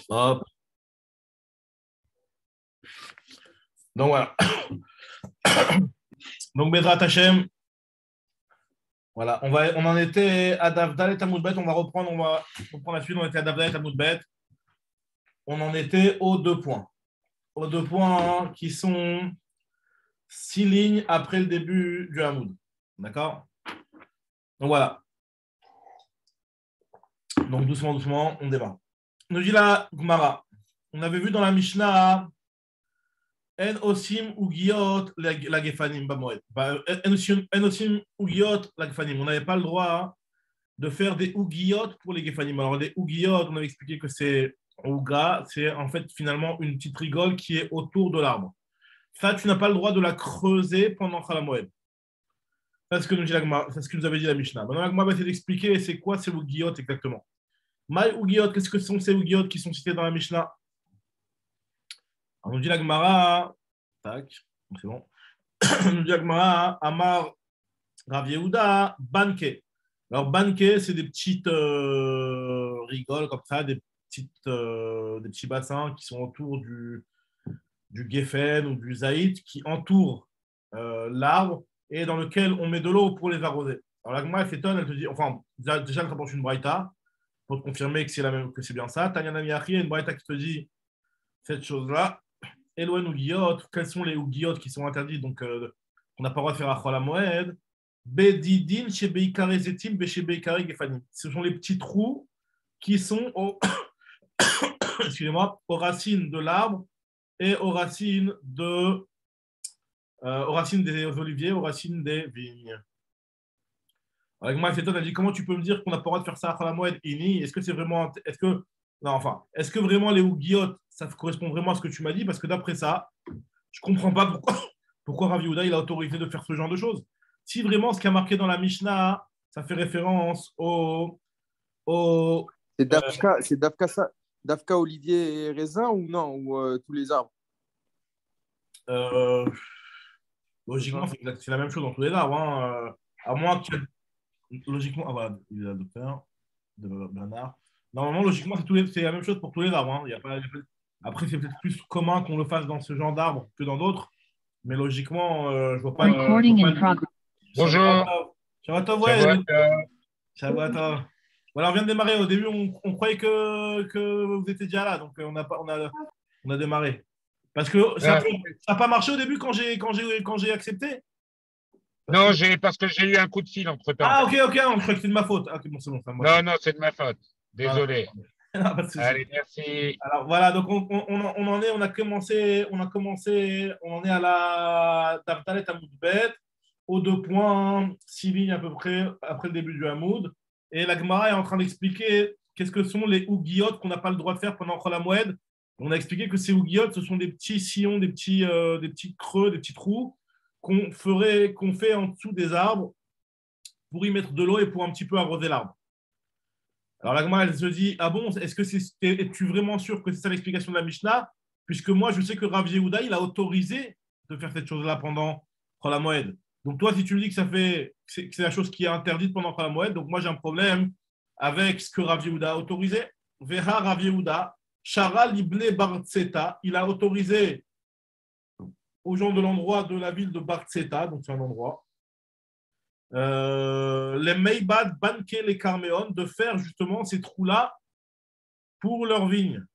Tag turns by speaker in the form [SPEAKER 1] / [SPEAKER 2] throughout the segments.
[SPEAKER 1] Hop. Donc voilà. Donc Bezrat Hashem, voilà, on en était à Davdal et Amoudbet, on va reprendre la suite, on était à Davdal et Amoudbet, on en était aux 2 points. Aux 2 points qui sont 6 lignes après le début du Hamoud. D'accord? Donc voilà. Donc doucement, doucement, on démarre. Nous dit la Gemara. On avait vu dans la Mishnah En osim ugiot la gefanim bamoed. En osim ugiot la gefanim. On n'avait pas le droit de faire des ugiot pour les gefanim. Alors les ugiot, on avait expliqué que c'est ouga, c'est en fait finalement une petite rigole qui est autour de l'arbre. Ça, tu n'as pas le droit de la creuser pendant Chalamoed. C'est ce que c'est ce que nous avait dit la Mishnah. Maintenant, la Gemara va essayer d'expliquer c'est quoi ces ugiot exactement. Maï ugiot, qu'est-ce que sont ces ugiot qui sont cités dans la Mishnah? On nous dit la Gemara, tac, c'est bon. On nous dit la Gemara, Amar Rav Yehuda, Banke. Alors, Banke, c'est des petites rigoles comme ça, des petits bassins qui sont autour du Geffen ou du Zaït, qui entourent l'arbre et dans lequel on met de l'eau pour les arroser. Alors, la Gemara, elle s'étonne, elle te dit, enfin, déjà, elle te rapporte une braïta pour te confirmer que c'est la même, que c'est bien ça. Tanya Namiachi, une braïta qui te dit cette chose-là. Elohen ou Guillot, quels sont les Guillot qui sont interdits, donc on n'a pas le droit de faire Achol Moed. Bedidin chez Beikare Zetim, chez Beikare Gefanim. Ce sont les petits trous qui sont excusez-moi, aux racines de l'arbre et aux racines des oliviers, aux racines des vignes. Avec moi, elle a dit comment tu peux me dire qu'on n'a pas le droit de faire ça à la Moed Ini? Est-ce que c'est vraiment. Est-ce que vraiment les Ouguiot, ça correspond vraiment à ce que tu m'as dit? Parce que d'après ça, je ne comprends pas pourquoi Rav Yehuda il a autorisé de faire ce genre de choses. Si vraiment ce qui a marqué dans la Mishnah, ça fait référence
[SPEAKER 2] C'est Dafka, Dafka, Olivier et Raisin ou non? Ou tous les arbres?
[SPEAKER 1] euh, logiquement, c'est la même chose dans tous les arbres. Hein. À moins que. Logiquement, ah voilà, il est là, le docteur de Bernard. Normalement, logiquement, c'est la même chose pour tous les arbres. Hein. Après, c'est peut-être plus commun qu'on le fasse dans ce genre d'arbre que dans d'autres. Mais logiquement, je vois pas.
[SPEAKER 3] Recording in progress.
[SPEAKER 4] Bonjour.
[SPEAKER 1] Shabbatov, ouais. Shabbatov. Voilà, on vient de démarrer. Au début, on croyait que vous étiez déjà là. Donc, on a démarré. Parce que ça n'a pas marché au début quand j'ai accepté.
[SPEAKER 4] Non, parce que j'ai eu un coup de fil entre-temps.
[SPEAKER 1] Ah, ok, non, je crois que c'est de ma faute. Ah, ok, bon, c'est bon.
[SPEAKER 4] Non, c'est de ma faute. Désolé.
[SPEAKER 1] Non, pas de souci.
[SPEAKER 4] Allez, merci.
[SPEAKER 1] Alors voilà, donc on en est, on en est à la Davdalet Amoudbet, aux 2 points, 6 lignes à peu près après le début du Hamoud. Et la Gemara est en train d'expliquer qu'est-ce que sont les Ouguiot qu'on n'a pas le droit de faire pendant Chol HaMoed. On a expliqué que ces Ouguiot, ce sont des petits sillons, des petits creux, des petits trous qu'on fait en dessous des arbres pour y mettre de l'eau et pour un petit peu arroser l'arbre. Alors la Gemara, elle se dit, ah bon, es-tu vraiment sûr que c'est ça l'explication de la Mishnah? Puisque moi, je sais que Rav Yehuda, il a autorisé de faire cette chose-là pendant Chol HaMoed. Donc toi, si tu me dis que c'est la chose qui est interdite pendant Chol HaMoed, donc moi j'ai un problème avec ce que Rav Yehuda a autorisé. Veha Rav Yehuda, Shara Lible Bartzeta, il a autorisé aux gens de l'endroit de la ville de Bartzeta, donc c'est un endroit, les Meibad, Banke, les Carméon, de faire justement ces trous-là pour leurs vignes.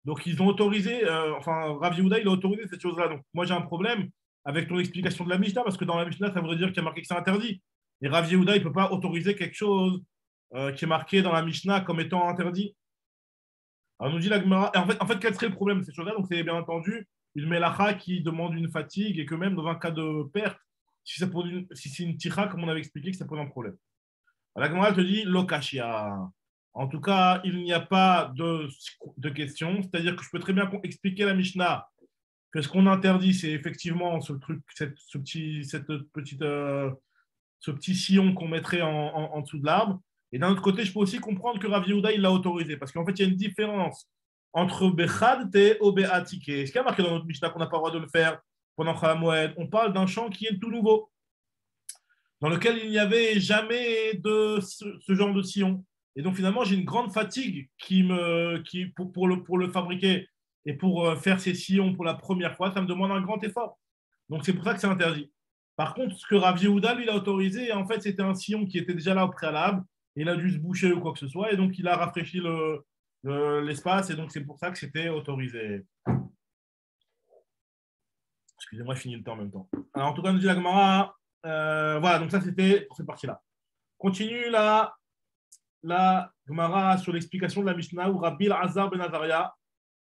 [SPEAKER 1] Donc, ils ont autorisé, Rav Yehuda, il a autorisé cette chose-là. Donc, moi, j'ai un problème avec ton explication de la Mishnah, parce que dans la Mishnah, ça voudrait dire qu'il y a marqué que c'est interdit. Et Rav Yehuda, il ne peut pas autoriser quelque chose qui est marqué dans la Mishnah comme étant interdit. Alors, nous dit la Gemara. En fait, quel serait le problème de cette chose-là? Donc, c'est bien entendu une melacha qui demande une fatigue et que même dans un cas de perte, si c'est une tira, comme on avait expliqué, que ça pose un problème. La Gemara te dit lokashia. En tout cas, il n'y a pas de question. C'est-à-dire que je peux très bien expliquer la Mishnah que ce qu'on interdit, c'est effectivement ce petit sillon qu'on mettrait en dessous de l'arbre. Et d'un autre côté, je peux aussi comprendre que Rav Yehuda, il l'a autorisé. Parce qu'en fait, il y a une différence entre Bechad et Obeatike. Est-ce qu'il y a marqué dans notre Mishnah qu'on n'a pas le droit de le faire pendant Chol HaMoed? On parle d'un champ qui est tout nouveau, dans lequel il n'y avait jamais de ce genre de sillon. Et donc finalement, j'ai une grande fatigue pour le fabriquer et pour faire ces sillons pour la première fois, ça me demande un grand effort. Donc c'est pour ça que c'est interdit. Par contre, ce que Rav Yehuda, lui, il a autorisé, en fait, c'était un sillon qui était déjà là au préalable. Et il a dû se boucher ou quoi que ce soit. Et donc, il a rafraîchi l'espace. Et donc, c'est pour ça que c'était autorisé. Excusez-moi, je finis le temps en même temps. Alors, en tout cas, nous dit la Gemara. Voilà, donc ça, c'était pour cette partie-là. Continue la Gemara sur l'explication de la Mishnah où Rabbi Azar ben Azaria.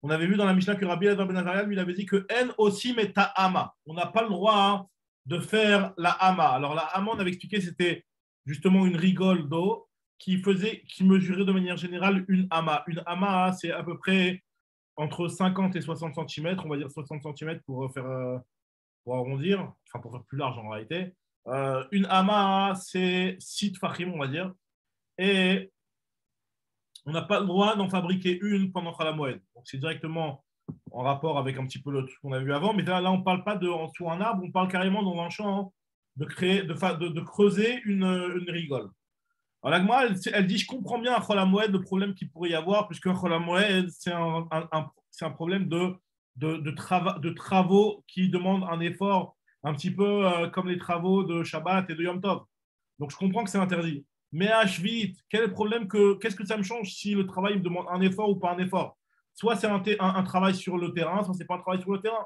[SPEAKER 1] On avait vu dans la Mishnah que Rabbi Azar ben Azaria, lui, il avait dit que En aussi met ta'ama. On n'a pas le droit de faire la hama. Alors, la hama, on avait expliqué, c'était justement une rigole d'eau qui mesurait de manière générale une hama. Une hama, c'est à peu près entre 50 et 60 cm, on va dire 60 cm pour arrondir, enfin pour faire plus large en réalité. Une hama, c'est 6 tfachim, on va dire. Et on n'a pas le droit d'en fabriquer une pendant Chol Hamoed. Donc, c'est directement en rapport avec un petit peu le truc qu'on a vu avant. Mais là on ne parle pas en dessous un arbre, on parle carrément dans un champ de creuser une rigole. Alors, l'Agma, elle dit, je comprends bien à Chol Hamoed le problème qu'il pourrait y avoir, puisque Chol Hamoed, c'est un problème de travaux qui demandent un effort un petit peu comme les travaux de Shabbat et de Yom Tov. Donc, je comprends que c'est interdit. Mais à Shvit, quel est le problème qu'est-ce que ça me change si le travail me demande un effort ou pas un effort? Soit c'est un travail sur le terrain, soit c'est pas un travail sur le terrain.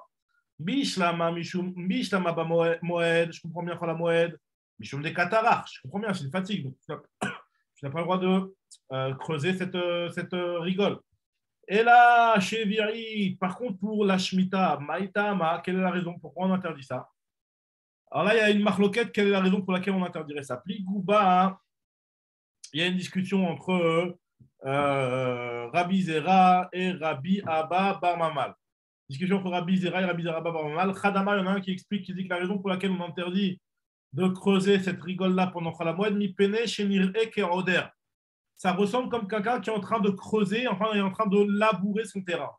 [SPEAKER 1] Bishlama ba moed, je comprends bien Chol Hamoed. Mishum de katarach, je comprends bien, c'est une fatigue. Donc, tu n'as pas le droit de creuser cette rigole. Et là, chez Viri, par contre, pour la Shemitah, Maïtama, quelle est la raison? Pourquoi on interdit ça? Alors là, il y a une marloquette, quelle est la raison pour laquelle on interdirait ça? Pligouba, il y a une discussion entre Rabbi Zera et Rabbi Abba Bar Mamal. Discussion entre Rabbi Zera et Rabbi Zera Bar Mamal. Khadama, il y en a un qui explique, qui dit que la raison pour laquelle on interdit de creuser cette rigole-là pendant Chol Hamoed, mi pene shenir ekeroder. Ça ressemble comme quelqu'un qui est en train de creuser, enfin, il est en train de labourer son terrain.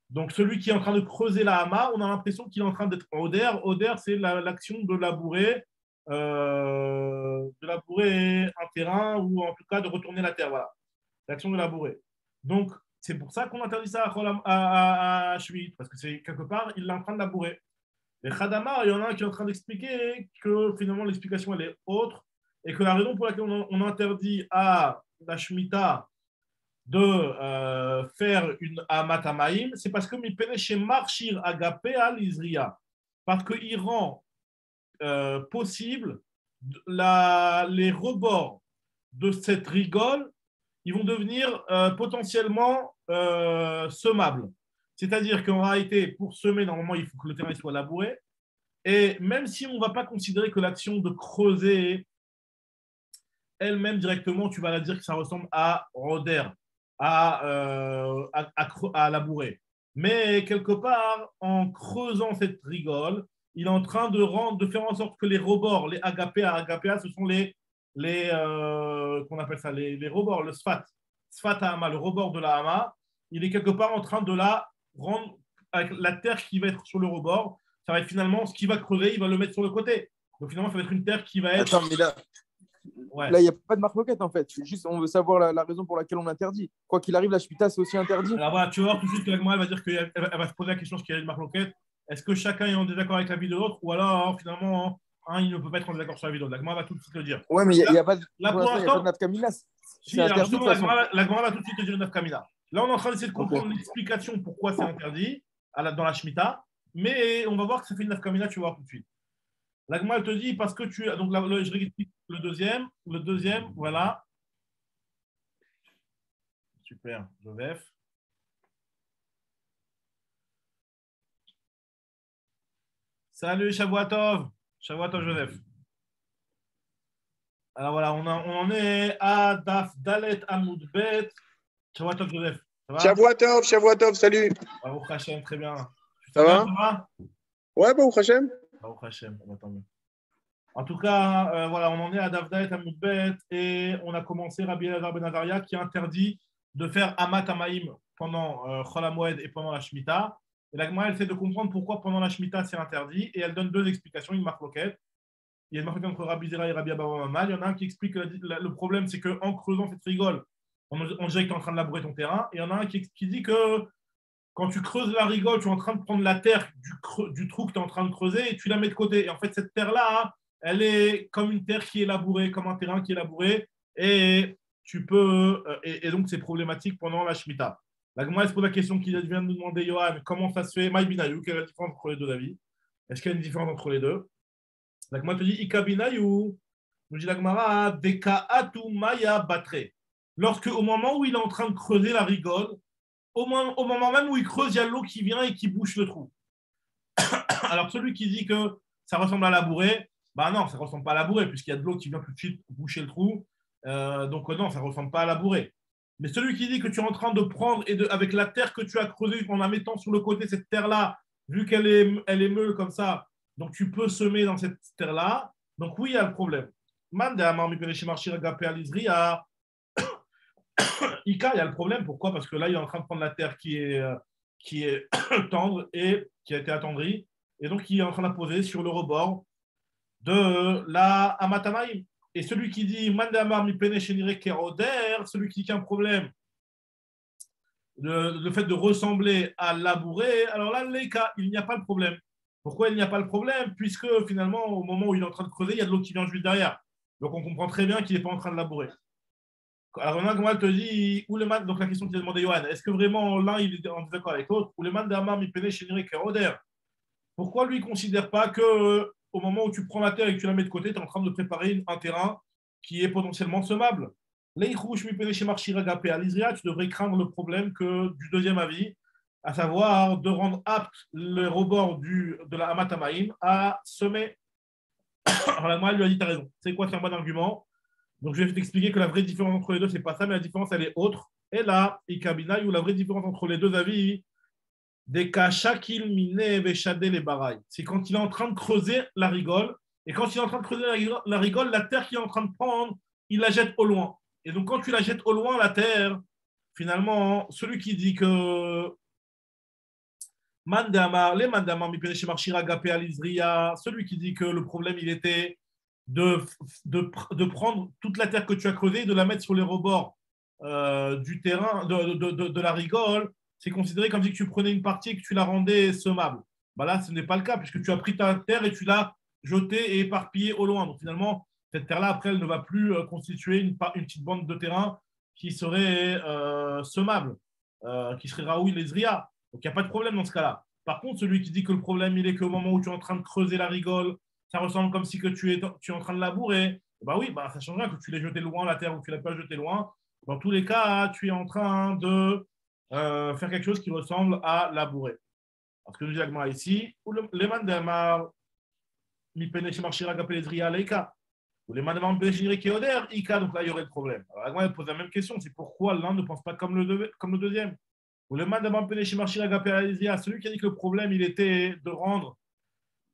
[SPEAKER 1] Donc, celui qui est en train de creuser la hama, on a l'impression qu'il est en train d'être oder. Oder, c'est l'action de labourer un terrain ou en tout cas de retourner la terre. Voilà, l'action de labourer. Donc, c'est pour ça qu'on interdit ça à Shvit, parce que c'est quelque part, il est en train de labourer. Et Khadama, il y en a un qui est en train d'expliquer que finalement l'explication elle est autre et que la raison pour laquelle on interdit à la Shemitah de faire une Amat Hamaim, c'est parce que Mipene chez Marchir Agapé al Izria, parce qu'il rend possible les rebords de cette rigole, ils vont devenir potentiellement semables. C'est-à-dire qu'en réalité, pour semer, normalement, il faut que le terrain soit labouré. Et même si on ne va pas considérer que l'action de creuser elle-même directement, tu vas la dire que ça ressemble à roder, à labourer. Mais quelque part, en creusant cette rigole, il est en train de faire en sorte que les rebords, les agapéa, ce sont qu'on appelle ça, les rebords, le sfat hama, le rebord de la hama, il est quelque part en train de la rendre avec la terre qui va être sur le rebord, ça va être finalement ce qui va creuser, il va le mettre sur le côté. Donc finalement, ça va être une terre qui va être.
[SPEAKER 2] Attends, mais là,
[SPEAKER 1] ouais.
[SPEAKER 2] Là, il n'y a pas de marque-moquette en fait. Juste, on veut savoir la raison pour laquelle on interdit. Quoi qu'il arrive, la Shemitah, c'est aussi interdit.
[SPEAKER 1] Alors voilà, tu vas voir tout de suite que l'Agma, elle va dire qu'elle va se poser la question, ce qu'il y a une marque-moquette. Est-ce que chacun est en désaccord avec la vie de l'autre ou alors finalement, un, il ne peut pas être en désaccord sur la vie de l'autre? L'Agma va tout de suite le dire.
[SPEAKER 2] Ouais, mais il n'y a pas de.
[SPEAKER 1] Là, pour
[SPEAKER 2] l'instant, il n'y a pas de nafkamina.
[SPEAKER 1] Si, alors justement, l'Agma va tout de suite te dire une nafkamina. Là, on est en train d'essayer de comprendre l'explication pourquoi c'est interdit dans la Shemitah, mais on va voir que ça fait une nafkamina, tu vas voir tout de suite. L'Agma, elle te dit parce que tu. Donc, là, je réexplique le deuxième, voilà. Super, Joseph. Salut, Shavuatov. Shavuatov, Joseph. Alors voilà, on en est à Daf Dalet Amoud Bet. Shavuatov, Joseph.
[SPEAKER 3] Shavuatov, salut.
[SPEAKER 1] Baruch Hashem, très bien.
[SPEAKER 3] Ça va? Ouais, Baruch Hashem.
[SPEAKER 1] Baruch Hashem, tant mieux. En tout cas, voilà, on en est à Daf Dalet Amoud Bet et on a commencé Rabbi Elazar ben Azaria qui interdit de faire Amat Hamaim pendant Chol Hamoed et pendant la Shemitah. Et la Gemara, elle essaie de comprendre pourquoi pendant la Shemitah c'est interdit et elle donne deux explications, une marque loquette. il y a une marque entre Rabbi Zera et Rabbi Abba Mama. Il y en a un qui explique que le problème, c'est qu'en creusant cette rigole, on dirait que tu es en train de labourer ton terrain. Et il y en a un qui dit que quand tu creuses la rigole, tu es en train de prendre la terre du trou que tu es en train de creuser et tu la mets de côté. Et en fait, cette terre-là, elle est comme une terre qui est labourée, comme un terrain qui est labouré. Et tu peux, et donc c'est problématique pendant la Shemitah. La Gemara se pose la question qui vient de nous demander, Johan, comment ça se fait, Maïbinayu, quelle est la différence entre les deux avis? Est-ce qu'il y a une différence entre les deux? La Gemara te dit, Ikabinayu, nous dit la Gemara, Dekaatu Maya Batre. Lorsque, au moment où il est en train de creuser la rigole, au moment même où il creuse, il y a l'eau qui vient et qui bouche le trou. Alors, celui qui dit que ça ressemble à labourer, bah non, ça ne ressemble pas à labourer, puisqu'il y a de l'eau qui vient tout de suite boucher le trou. Donc, non, ça ne ressemble pas à labourer. Mais celui qui dit que tu es en train de prendre, avec la terre que tu as creusée, en la mettant sur le côté, cette terre-là, vu qu'elle est meule comme ça, donc tu peux semer dans cette terre-là. Donc, oui, il y a le problème. Ika, il y a le problème. Pourquoi? Parce que là, il est en train de prendre la terre qui est tendre et qui a été attendrie. Et donc, il est en train de la poser sur le rebord de la Amatamaïm. Et celui qui dit Mandamar mi pene shenire keroder, celui qui dit qu'il y a un problème, le fait de ressembler à labourer, alors là, l'Eka, il n'y a pas de problème. Pourquoi il n'y a pas le problème? Puisque finalement, au moment où il est en train de creuser, il y a de l'eau qui vient juste derrière. Donc, on comprend très bien qu'il n'est pas en train de labourer. Alors, comment elle te dit, donc la question qui a demandé Johan, est-ce que vraiment l'un il est en désaccord avec l'autre? Ou le man d'Amar mi pene shenire keroder? Pourquoi lui ne considère pas que au moment où tu prends la terre et que tu la mets de côté, tu es en train de préparer un terrain qui est potentiellement semable? Tu devrais craindre le problème du deuxième avis, à savoir de rendre apte le rebord de la Hamatamaïm à semer. Alors moi, elle lui a dit, tu as raison. C'est quoi, c'est un bon argument. Donc je vais t'expliquer que la vraie différence entre les deux, c'est pas ça, mais la différence, elle est autre. Et là, Ikabina, où la vraie différence entre les deux avis, des cas Shakil Miné Veshadé les barailles. C'est quand il est en train de creuser la rigole. Et quand il est en train de creuser la rigole, la terre qu'il est en train de prendre, il la jette au loin. Et donc, quand tu la jettes au loin, la terre, finalement, celui qui dit que Mandamar, les Mandamar, celui qui dit que le problème, il était de prendre toute la terre que tu as creusée et de la mettre sur les rebords du terrain, de la rigole, c'est considéré comme si tu prenais une partie et que tu la rendais semable. Bah là, ce n'est pas le cas, puisque tu as pris ta terre et tu l'as jetée et éparpillée au loin. Donc finalement, cette terre-là, après, elle ne va plus constituer une petite bande de terrain qui serait semable, qui serait Raoui les Zria. Donc il n'y a pas de problème dans ce cas-là. Par contre, celui qui dit que le problème, il est qu'au moment où tu es en train de creuser la rigole, ça ressemble comme si que tu es en train de labourer. Bah oui, bah ça change rien que tu l'aies jeté loin, la terre, ou que tu ne l'as pas jeté loin. Dans tous les cas, tu es en train de faire quelque chose qui ressemble à labourer. Parce que nous disons ici, les mandamar mi peneche marchira gapelezria leika, ou les mandamar mi peneche keoder ika, donc là il y aurait le problème. Alors elle pose la même question, c'est pourquoi l'un ne pense pas comme le deuxième. Ou le mandamar mi peneche marchira gapelezria, celui qui a dit que le problème il était de rendre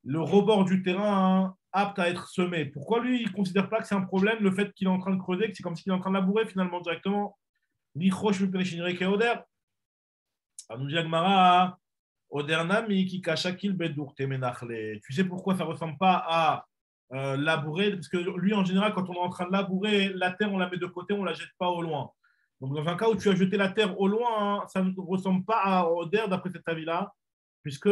[SPEAKER 1] le rebord du terrain apte à être semé. Pourquoi lui il ne considère pas que c'est un problème le fait qu'il est en train de creuser, que c'est comme s'il est en train de labourer finalement directement? Ni roche mi peneche keoder. Nous dit Agmara, Odernami qui kachakil bedour temenachle. Tu sais pourquoi ça ne ressemble pas à labourer? Parce que lui, en général, quand on est en train de labourer, la terre, on la met de côté, on ne la jette pas au loin. Donc, dans un cas où tu as jeté la terre au loin, hein, ça ne ressemble pas à Oder d'après cet avis-là, puisque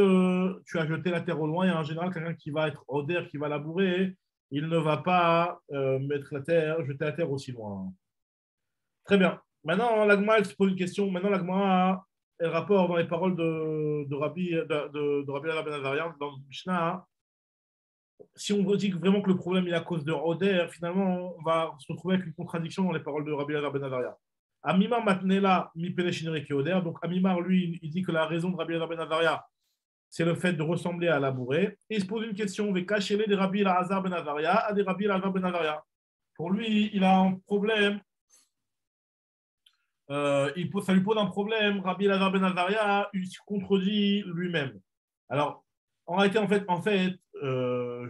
[SPEAKER 1] tu as jeté la terre au loin. Et en général, quelqu'un qui va être Oder, qui va labourer, il ne va pas mettre la terre, jeter la terre aussi loin. Très bien. Maintenant, l'Agma, elle se pose une question. Maintenant, l'Agma elle rapporte dans les paroles de Rabbi Elazar ben Azariah dans le Mishnah. Si on dit vraiment que le problème est à cause de Oder, finalement, on va se retrouver avec une contradiction dans les paroles de Rabbi Elazar ben Azariah. Amimar matnela mi peneshinere ke Oder. Donc Amimar, lui, il dit que la raison de Rabbi Elazar ben Azariah, c'est le fait de ressembler à labourer. Et il se pose une question, Vekashele de Rabbi Elazar ben Azariah à des Rabbi Elazar ben Azariah. Pour lui, il a un problème. Ça lui pose un problème. Rabbi Elazar ben Azariah, il se contredit lui-même. Alors, en réalité,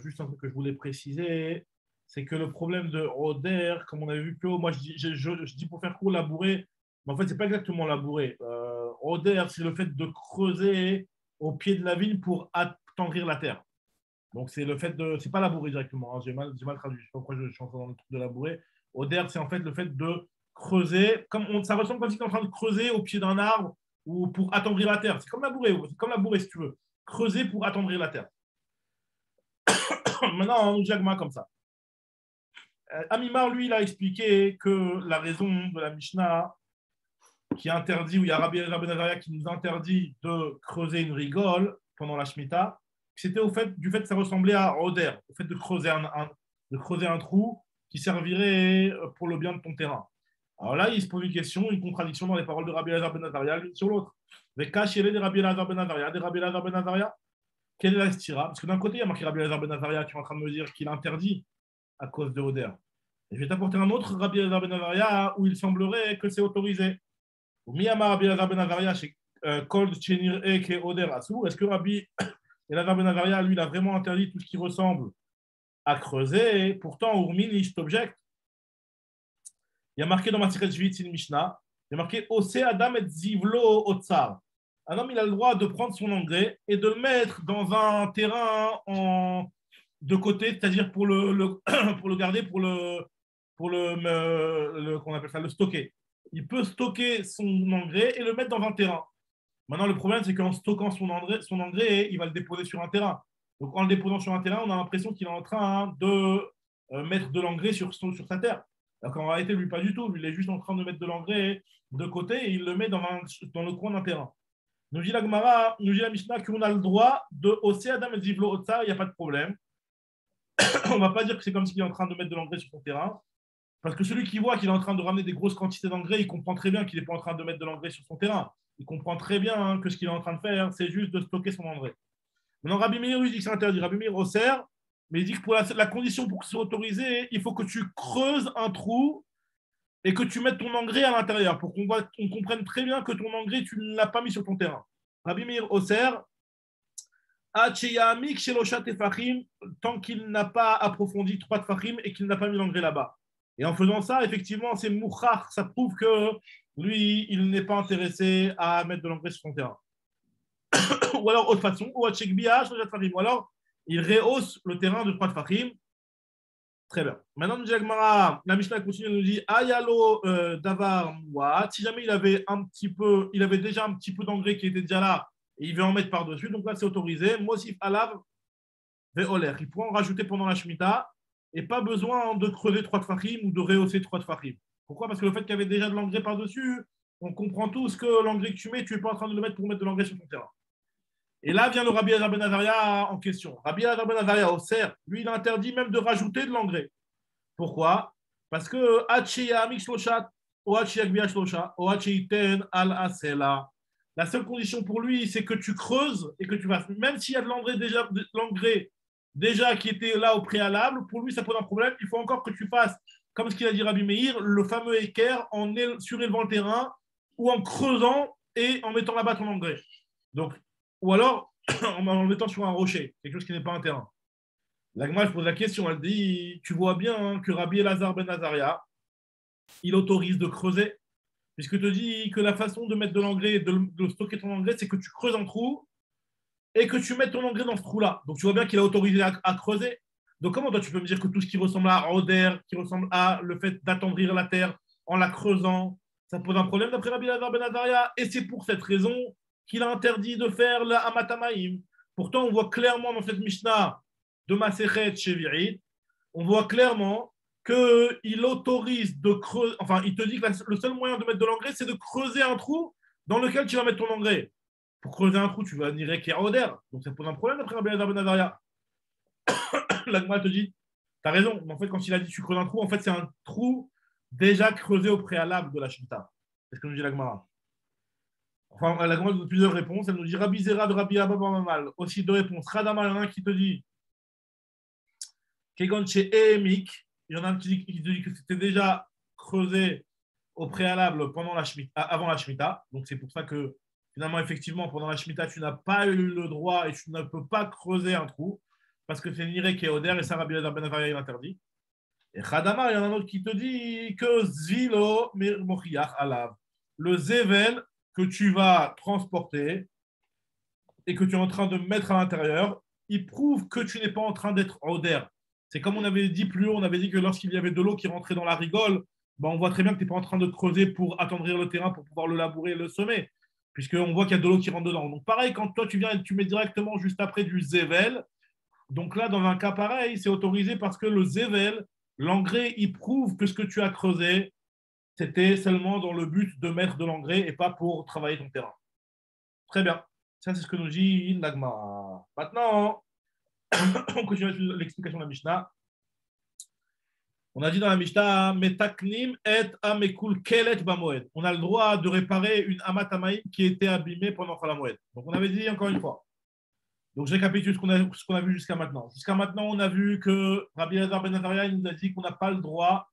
[SPEAKER 1] juste un truc que je voulais préciser, c'est que le problème de Oder, comme on avait vu plus haut, moi je dis pour faire court labourer, mais en fait, ce n'est pas exactement labourer. Oder, c'est le fait de creuser au pied de la vigne pour attendrir la terre. Donc, c'est le fait de. C'est pas labourer directement, hein, j'ai mal traduit. Je sais pas pourquoi je suis encore dans le truc de labourer. Oder, c'est en fait le fait de creuser. Ça ressemble comme si tu es en train de creuser au pied d'un arbre ou pour attendrir la terre. C'est comme labourer si tu veux. Creuser pour attendrir la terre. Maintenant, on nous dit Agma comme ça. Amimar, lui, il a expliqué que la raison de la Mishnah qui interdit, où il y a Rabbi Elazar ben Azaria qui nous interdit de creuser une rigole pendant la Shemitah, c'était du fait que ça ressemblait à Oder, au fait de creuser un trou qui servirait pour le bien de ton terrain. Alors là, il se pose une question, une contradiction dans les paroles de Rabbi Elazar ben Azaria l'une sur l'autre. Les cas chez les Rabbi Elazar ben Azaria, des Rabbi Elazar ben Azaria, quelle est la stira? Parce que d'un côté, il y a marqué Rabbi Elazar ben Azaria qui est en train de me dire qu'il interdit à cause de Oder. Et je vais t'apporter un autre Rabbi Elazar ben Azaria où il semblerait que c'est autorisé. Miyama Rabbi Elazar ben Azaria chez Kol Chenir Eke Oder Asou. Est-ce que Rabbi Elazar ben Azaria, lui, il a vraiment interdit tout ce qui ressemble à creuser? Et pourtant, Urmini, je t'objecte. Il y a marqué dans ma Masechet Shvit, c'est une Mishnah. Il y a marqué Ose Adam et Zivlo Otsar. Un homme, il a le droit de prendre son engrais et de le mettre dans un terrain de côté, c'est-à-dire pour pour le garder, pour qu'on appelle ça, le stocker. Il peut stocker son engrais et le mettre dans un terrain. Maintenant, le problème, c'est qu'en stockant son engrais, il va le déposer sur un terrain. Donc, en le déposant sur un terrain, on a l'impression qu'il est en train de mettre de l'engrais sur sa terre. Alors qu'en réalité, lui, pas du tout. Lui, il est juste en train de mettre de l'engrais de côté et il le met dans le coin d'un terrain. Nous dit la Gemara, nous dit la Mishnah qu'on a le droit de hausser Adam et Zivlo Otsar, il n'y a pas de problème. On ne va pas dire que c'est comme s'il est en train de mettre de l'engrais sur son terrain. Parce que celui qui voit qu'il est en train de ramener des grosses quantités d'engrais, il comprend très bien qu'il n'est pas en train de mettre de l'engrais sur son terrain. Il comprend très bien que ce qu'il est en train de faire, c'est juste de stocker son engrais. Maintenant, Rabbi Meir lui dit que c'est interdit. Rabbi Meir resserre, mais il dit que pour la condition pour que ce soit autorisé, il faut que tu creuses un trou et que tu mettes ton engrais à l'intérieur pour qu'on comprenne très bien que ton engrais, tu ne l'as pas mis sur ton terrain. Rabbi Meir resserre, tant qu'il n'a pas approfondi 3 tfachim et qu'il n'a pas mis l'engrais là-bas. Et en faisant ça, effectivement, c'est mouchar, ça prouve que lui, il n'est pas intéressé à mettre de l'engrais sur son terrain. Ou alors, autre façon, ou alors, il rehausse le terrain de 3 tfachim. Très bien. Maintenant, nous dit la Mishnah continue, nous dit Ayalo davar muat. Si jamais il avait déjà un petit peu d'engrais qui était déjà là, et il veut en mettre par-dessus, donc là, c'est autorisé. Mosif alav ve'oler. Il pourra en rajouter pendant la Shemitah. Et pas besoin de creuser 3 tfachim ou de rehausser 3 tfachim. Pourquoi? Parce que le fait qu'il y avait déjà de l'engrais par-dessus, on comprend tous que l'engrais que tu mets, tu n'es pas en train de le mettre pour mettre de l'engrais sur ton terrain. Et là vient le Rabbi Elazar ben Azaria en question. Rabbi Elazar ben Azaria, au cerf, lui, il interdit même de rajouter de l'engrais. Pourquoi? Parce que la seule condition pour lui, c'est que tu creuses et que tu fasses. Même s'il y a de l'engrais déjà qui était là au préalable, pour lui, ça pose un problème. Il faut encore que tu fasses, comme ce qu'il a dit Rabbi Meir, le fameux équerre en surélevant le terrain ou en creusant et en mettant là-bas ton engrais. Donc, ou alors en le mettant sur un rocher, quelque chose qui n'est pas un terrain. L'Agma, je pose la question, elle dit, tu vois bien que Rabbi Elazar ben Azaria, il autorise de creuser, puisque te dit que la façon de mettre de l'engrais, de stocker ton engrais, c'est que tu creuses un trou et que tu mets ton engrais dans ce trou-là. Donc, tu vois bien qu'il a autorisé à creuser. Donc, comment toi, tu peux me dire que tout ce qui ressemble à Oder, qui ressemble à le fait d'attendrir la terre en la creusant, ça pose un problème d'après Rabbi Elazar ben Azaria? Et c'est pour cette raison qu'il a interdit de faire la Amatamaim. Pourtant, on voit clairement dans cette Mishnah de Masechet Shevi'it, on voit clairement qu'il autorise de creuser, enfin, il te dit que le seul moyen de mettre de l'engrais, c'est de creuser un trou dans lequel tu vas mettre ton engrais. Pour creuser un trou, tu vas venir équerre Oder. Donc, ça pose un problème d'après Rabbi Elazar ben Azaria. L'Agma te dit, tu as raison, mais en fait, quand il a dit tu creuses un trou, en fait, c'est un trou déjà creusé au préalable de la Shemitah. C'est ce que nous dit l'Agma. Enfin, l'Agma nous donne plusieurs réponses. Elle nous dit Rabbi Zera de Rabbi Abba Mamal. Aussi 2 réponses. Radama, il y en a un qui te dit Kegon chez Ehemik. Il y en a un qui te dit que c'était déjà creusé au préalable avant la Shemitah. Donc, c'est pour ça que finalement, effectivement, pendant la Shemitah, tu n'as pas eu le droit et tu ne peux pas creuser un trou parce que c'est Niré qui est Oder et ça, Rabbi Elazar ben Azaria, il interdit. Et Khadamar, il y en a un autre qui te dit que Zvilo Mochiach Alav, le Zével que tu vas transporter et que tu es en train de mettre à l'intérieur, il prouve que tu n'es pas en train d'être oder. C'est comme on avait dit plus haut, on avait dit que lorsqu'il y avait de l'eau qui rentrait dans la rigole, ben on voit très bien que tu n'es pas en train de creuser pour attendrir le terrain pour pouvoir le labourer et le semer, puisqu'on voit qu'il y a de l'eau qui rentre dedans. Donc pareil, quand toi tu viens et tu mets directement juste après du zével, donc là, dans un cas pareil, c'est autorisé parce que le zével, l'engrais, il prouve que ce que tu as creusé, c'était seulement dans le but de mettre de l'engrais et pas pour travailler ton terrain. Très bien. Ça, c'est ce que nous dit l'Agma. Maintenant, on continue avec l'explication de la Mishnah. On a dit dans la Mishnah, Metaknim et amekul kelet bamoed. On a le droit de réparer une amatamaïm qui était abîmée pendant Chol HaMoed. Donc, on avait dit encore une fois. Donc, je récapitule ce qu'on a vu jusqu'à maintenant. Jusqu'à maintenant, on a vu que Rabbi Elazar ben Azariah nous a dit qu'on n'a pas le droit.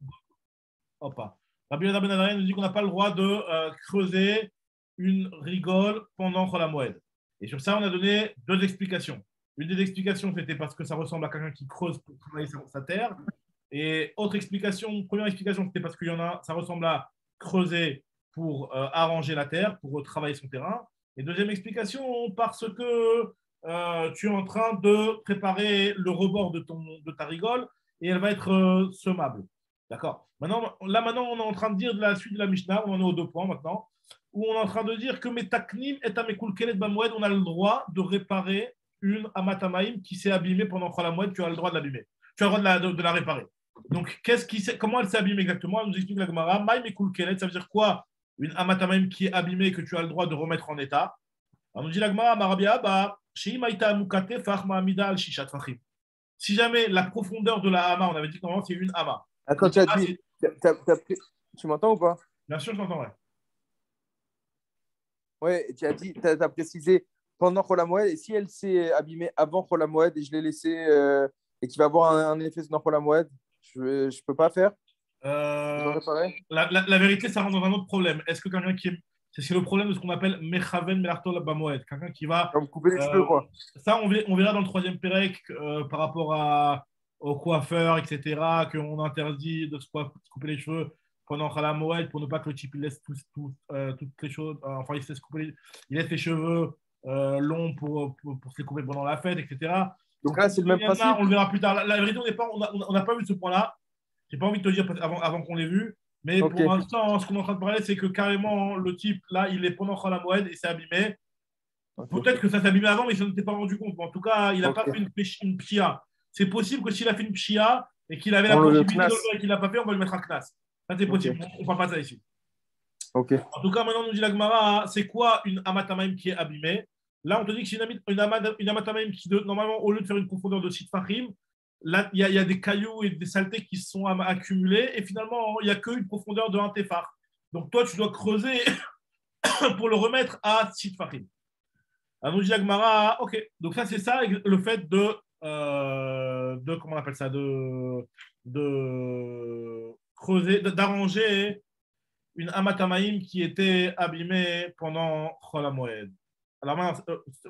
[SPEAKER 1] Rabbi Elazar ben Azariah nous dit qu'on n'a pas le droit de creuser une rigole pendant Chol HaMoed. Et sur ça, on a donné deux explications. Une des explications, c'était parce que ça ressemble à quelqu'un qui creuse pour travailler sa terre. Et autre explication, première explication, c'était parce qu'il y en a, ça ressemble à creuser pour arranger la terre, pour travailler son terrain. Et deuxième explication, parce que tu es en train de préparer le rebord de ta rigole et elle va être semable. D'accord. Maintenant, on est en train de dire de la suite de la Mishnah, on en est aux 2 points maintenant, où on est en train de dire que Metaknim et Amekul Kelet Bamoed, on a le droit de réparer une Amatamaïm qui s'est abîmée pendant Chol HaMoed, tu as le droit de l'abîmer. Tu as le droit de la réparer. Donc, comment elle s'est abîmée exactement? Elle nous explique la Gemara. Maïm et Kul Kelet, ça veut dire quoi? Une Amatamaïm qui est abîmée que tu as le droit de remettre en état. Alors, nous dit la Gemara, Marabia, si jamais la profondeur de la hama, on avait dit comment c'est une hama.
[SPEAKER 2] Attends, tu m'entends ou pas?
[SPEAKER 1] Bien sûr, je t'entends, ouais.
[SPEAKER 2] Ouais, tu as précisé pendant Chol HaMoed, et si elle s'est abîmée avant Chol HaMoed et je l'ai laissée et qu'il va avoir un effet sur Chol HaMoed, je ne peux pas faire?
[SPEAKER 1] La vérité, ça rentre dans un autre problème. Est-ce que quelqu'un qui est. C'est le problème de ce qu'on appelle Mechaven Melartol Bamoed. Quelqu'un qui va.
[SPEAKER 2] Comme couper les cheveux, quoi.
[SPEAKER 1] Ça, on verra dans le 3e Pérec par rapport au coiffeur, etc., qu'on interdit de se couper les cheveux pendant Chol HaMoed pour ne pas que le type il laisse toutes les choses. Enfin, il laisse les cheveux longs pour se les couper pendant la fête, etc.
[SPEAKER 2] Donc là, c'est le même principe.
[SPEAKER 1] On le verra plus tard. La vérité, on n'a pas vu ce point-là. Je n'ai pas envie de te dire avant qu'on l'ait vu. Mais okay. Pour l'instant, ce qu'on est en train de parler, c'est que carrément, le type, là, il est pendant Chol HaMoed et s'est abîmé. Okay. Peut-être que ça s'est abîmé avant, mais il ne s'en était pas rendu compte. En tout cas, il n'a pas fait une pshia. C'est possible que s'il a fait une pshia et qu'il avait la possibilité de le faire et qu'il ne l'a pas fait, on va lui mettre un knas. Ça, c'est possible. On ne parle pas de ça ici.
[SPEAKER 2] Okay.
[SPEAKER 1] En tout cas, maintenant, nous dit la Gemara, c'est quoi une amatamaim qui est abîmée? Là, on te dit que c'est une amatamaim qui, normalement, au lieu de faire une profondeur de 6 fachim, là, il y a des cailloux et des saletés qui se sont accumulés et finalement, il n'y a qu'une profondeur de 1 téphar. Donc, toi, tu dois creuser pour le remettre à 6 fachim. Alors, nous dit la Gemara, ok. Donc, ça, c'est ça, le fait de comment on appelle ça, de creuser, d'arranger une amatamaïm qui était abîmée pendant Chol HaMoed. Alors,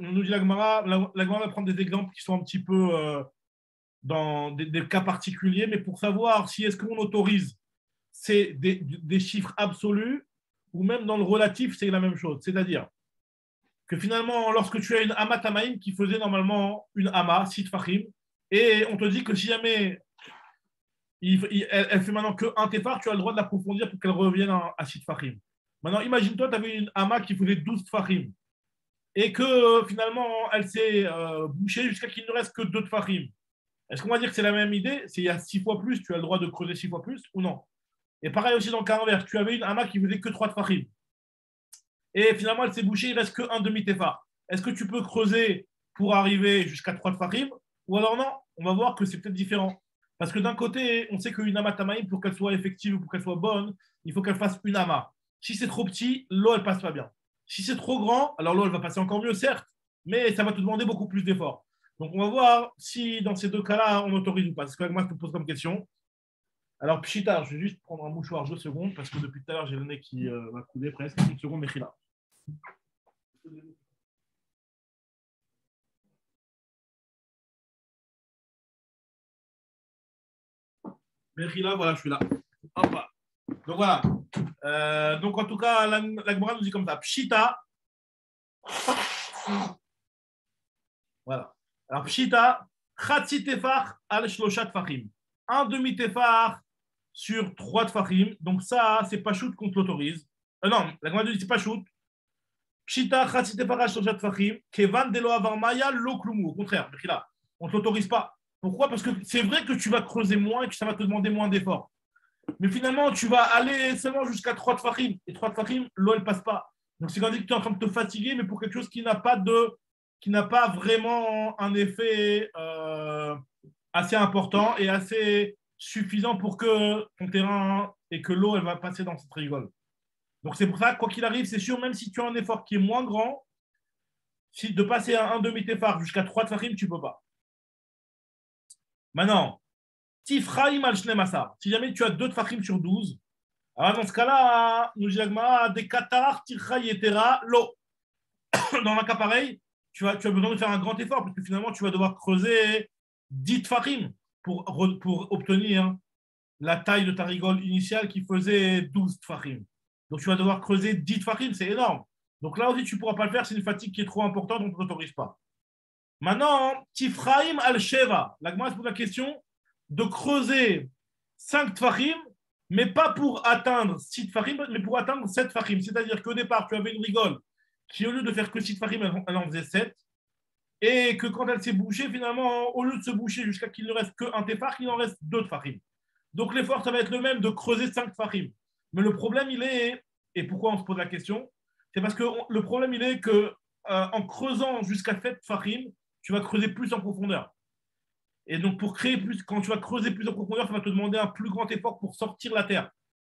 [SPEAKER 1] nous dit la Gemara va prendre des exemples qui sont un petit peu dans des cas particuliers, mais pour savoir si est-ce qu'on autorise c'est des chiffres absolus ou même dans le relatif, c'est la même chose. C'est-à-dire que finalement, lorsque tu as une amatamaïm qui faisait normalement une ama, 6 fachim, et on te dit que si jamais elle fait maintenant que 1 téphar, tu as le droit de l'approfondir pour qu'elle revienne à 6 fachim. Maintenant, imagine-toi, tu avais une ama qui faisait 12 fachim et que finalement, elle s'est bouchée jusqu'à qu'il ne reste que 2 fachim. Est-ce qu'on va dire que c'est la même idée? C'est il y a 6 fois plus, tu as le droit de creuser 6 fois plus ou non? Et pareil aussi dans le cas inverse, tu avais une ama qui faisait que 3 fachim. Et finalement, elle s'est bouchée, il ne reste que 1 demi-téphar. Est-ce que tu peux creuser pour arriver jusqu'à 3 tfachim? Ou alors non, on va voir que c'est peut-être différent. Parce que d'un côté, on sait qu'une amatamaïm, pour qu'elle soit effective ou pour qu'elle soit bonne, il faut qu'elle fasse une ama. Si c'est trop petit, l'eau, elle ne passe pas bien. Si c'est trop grand, alors l'eau, elle va passer encore mieux, certes, mais ça va te demander beaucoup plus d'efforts. Donc, on va voir si dans ces 2 cas-là, on autorise ou pas. C'est ce que moi, je te pose comme question. Alors, Pshita, je vais juste prendre un mouchoir 2 secondes parce que depuis tout à l'heure, j'ai le nez qui va couler presque. 1 seconde, Mechila. Mechila, voilà, je suis là. Hop là. Donc, voilà. Donc, en tout cas, la Gemara nous dit comme ça. Pshita. Voilà. Alors, Pshita, Khatsi Tefar al Shlosha Tfachim. Un demi-tefar sur 3 tfachim. Donc, ça, c'est pas shoot qu'on te l'autorise. Non, la Gemara dit c'est pas shoot. Pshita, Khatsi Tefar al Shlosha Tfachim. Kevan Delo Avarmaya Lo Klumu. Au contraire, on ne te l'autorise pas. Pourquoi? Parce que c'est vrai que tu vas creuser moins et que ça va te demander moins d'efforts. Mais finalement, tu vas aller seulement jusqu'à 3 tfachim. Et 3 tfachim, l'eau, elle ne passe pas. Donc, c'est quand même que tu es en train de te fatiguer, mais pour quelque chose qui n'a pas vraiment un effet assez important et assez suffisant pour que ton terrain et que l'eau, elle va passer dans cette rigole. Donc, c'est pour ça, quoi qu'il arrive, c'est sûr, même si tu as un effort qui est moins grand, si de passer à un demi-tefar jusqu'à 3 tfachim, tu ne peux pas. Maintenant, Tifraim al Shnemasar. Si jamais tu as 2 tfachim sur 12, alors dans ce cas-là, nous disons des Qatar, Tircha Yetera, l'eau. Dans un cas pareil, tu as besoin de faire un grand effort parce que finalement, tu vas devoir creuser 10 tfachim pour obtenir la taille de ta rigole initiale qui faisait 12 tfachim. Donc, tu vas devoir creuser 10 tfachim, c'est énorme. Donc là aussi, tu ne pourras pas le faire, c'est une fatigue qui est trop importante, on ne t'autorise pas. Maintenant, Tifraim al-Sheva. La Gemara se pose la question de creuser 5 tfachim, mais pas pour atteindre 6 tfachim, mais pour atteindre 7 tfachim. C'est-à-dire qu'au départ, tu avais une rigole qui, au lieu de faire que 6 tfachim, elle en faisait 7. Et que quand elle s'est bouchée, finalement, au lieu de se boucher jusqu'à qu'il ne reste qu'un tefach, il en reste 2 tfachim. Donc l'effort, ça va être le même de creuser 5 tfachim. Mais le problème, il est, et pourquoi on se pose la question, c'est parce que le problème, il est que en creusant jusqu'à 7 tfachim, tu vas creuser plus en profondeur. Et donc, pour créer plus, quand tu vas creuser plus en profondeur, ça va te demander un plus grand effort pour sortir la terre.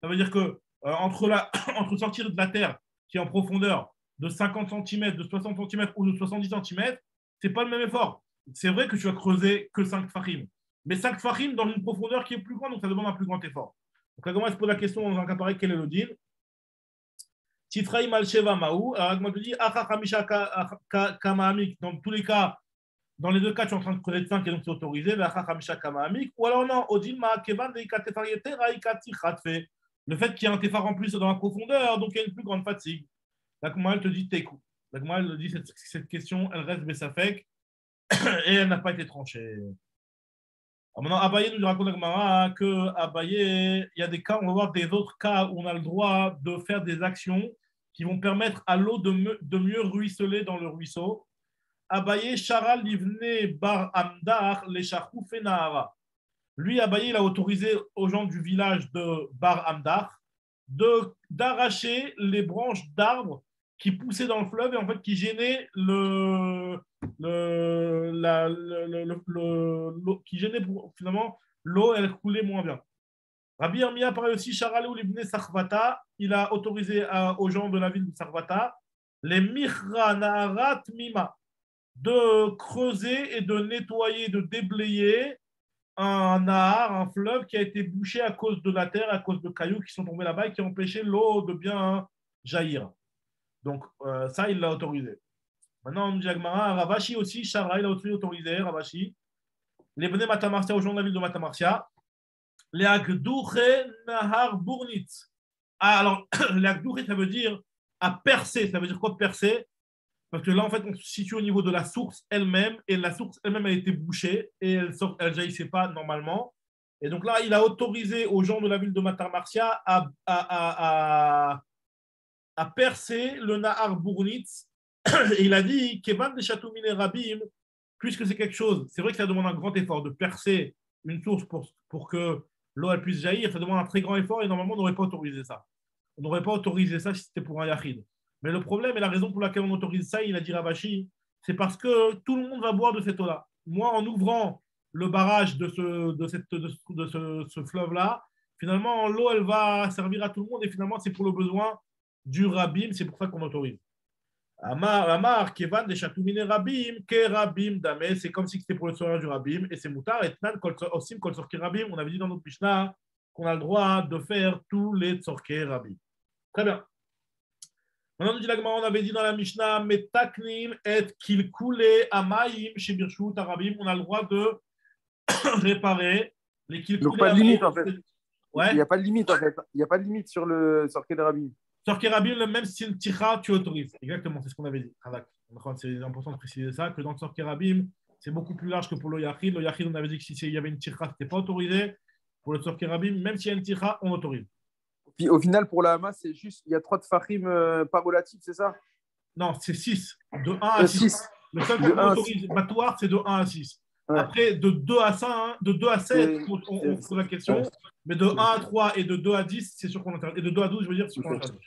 [SPEAKER 1] Ça veut dire que entre sortir de la terre qui est en profondeur de 50 cm, de 60 cm ou de 70 cm, ce n'est pas le même effort. C'est vrai que tu vas creuser que 5 tfachim. Mais 5 tfachim dans une profondeur qui est plus grande, donc ça demande un plus grand effort. Donc, la Gemara se pose la question dans un cas pareil, quel est le deal? Tifraim al-Sheva Maou. Alors, la Gemara te dit, Achachamisha Kamaamik. Dans tous les cas, dans les 2 cas, tu es en train de creuser de 5 et donc c'est autorisé. Ou alors non, le fait qu'il y ait un tefar en plus dans la profondeur, donc il y a une plus grande fatigue. La Gemara, elle te dit Tekou. La Gemara, elle dit cette question, elle reste Bessafek et elle n'a pas été tranchée. Alors maintenant, Abaye nous raconte la Gemara que Abaye, il y a des cas, on va voir des autres cas où on a le droit de faire des actions qui vont permettre à l'eau de mieux ruisseler dans le ruisseau. Abaye Sharal Livne Bar Amdar les Shachou Nahara. Lui, Abaye, il a autorisé aux gens du village de Bar Amdar d'arracher les branches d'arbres qui poussaient dans le fleuve et en fait qui gênaient qui gênaient finalement l'eau, elle coulait moins bien. Rabbi Yirmiyah pareil aussi, Sharal Livne Sarvata, il a autorisé aux gens de la ville de Sarvata les Michra Naharat Mima, de creuser et de nettoyer, de déblayer un nahar, un fleuve qui a été bouché à cause de la terre, à cause de cailloux qui sont tombés là-bas et qui ont empêché l'eau de bien jaillir. Donc, ça, il l'a autorisé. Maintenant, on dit Agmara, Ravashi aussi, Shara, il a aussi autorisé, Ravashi. Les Bnei Matamarsia, aux gens de la ville de Matamarsia. Les Agdouche Nahar Burnitz. Ah, alors, les Agdouche, ça veut dire à percer. Ça veut dire quoi percer? Parce que là, en fait, on se situe au niveau de la source elle-même, et la source elle-même a été bouchée, et elle ne jaillissait pas normalement. Et donc là, il a autorisé aux gens de la ville de Matamarsia à percer le Nahar Burnitz. Et il a dit, Kevan de Chatoumine Rabim, puisque c'est quelque chose, c'est vrai que ça demande un grand effort de percer une source pour que l'eau elle puisse jaillir, ça demande un très grand effort, et normalement, on n'aurait pas autorisé ça. On n'aurait pas autorisé ça si c'était pour un yachid. Mais le problème et la raison pour laquelle on autorise ça, il a dit Ravashi, c'est parce que tout le monde va boire de cette eau-là. Moi, en ouvrant le barrage de ce fleuve-là, finalement, l'eau, elle va servir à tout le monde et finalement, c'est pour le besoin du Rabim, c'est pour ça qu'on autorise. Amar, Kevan, des Chatoumine Rabim, Ke Rabim, Dame, c'est comme si c'était pour le soir du Rabim, et c'est Moutar, et Tnan, Osim, Kol Sorke Rabim, on avait dit dans notre Mishnah qu'on a le droit de faire tous les Tsorke Rabim. Très bien. Maintenant, on avait dit dans la Mishnah, Metaknim et qu'il coulait Amaïm chez Birshut Arabim, on a le droit de réparer les qu'il
[SPEAKER 2] donc, pas de limite en fait.
[SPEAKER 1] Ouais.
[SPEAKER 2] Il n'y a pas de limite en fait. Il n'y a pas de limite sur le Sorke Rabim.
[SPEAKER 1] Sorke Rabim, même si c'est une tira, tu autorises. Exactement, c'est ce qu'on avait dit. C'est important de préciser ça, que dans le Sorke Rabim, c'est beaucoup plus large que pour le Yachid. Le Yachid, on avait dit que s'il y avait une tircha, ce n'était pas autorisé. Pour le Tzorkei Rabim, même s'il y a une tircha, on autorise.
[SPEAKER 2] Puis au final, pour la Hama, c'est juste, il y a 3 tfachim pas relatifs, c'est ça?
[SPEAKER 1] Non, c'est 6. De 1 à 6. Le seul qu'on autorise battoir, c'est de 1 à 6. Ouais. Après, de 2 à 5, de 2 à 7, on pose la question. Ouais. Mais de 1 à 3 et de 2 à 10, c'est sûr qu'on interdit. Et de 2 à 12, je veux dire, c'est sûr qu'on interdit.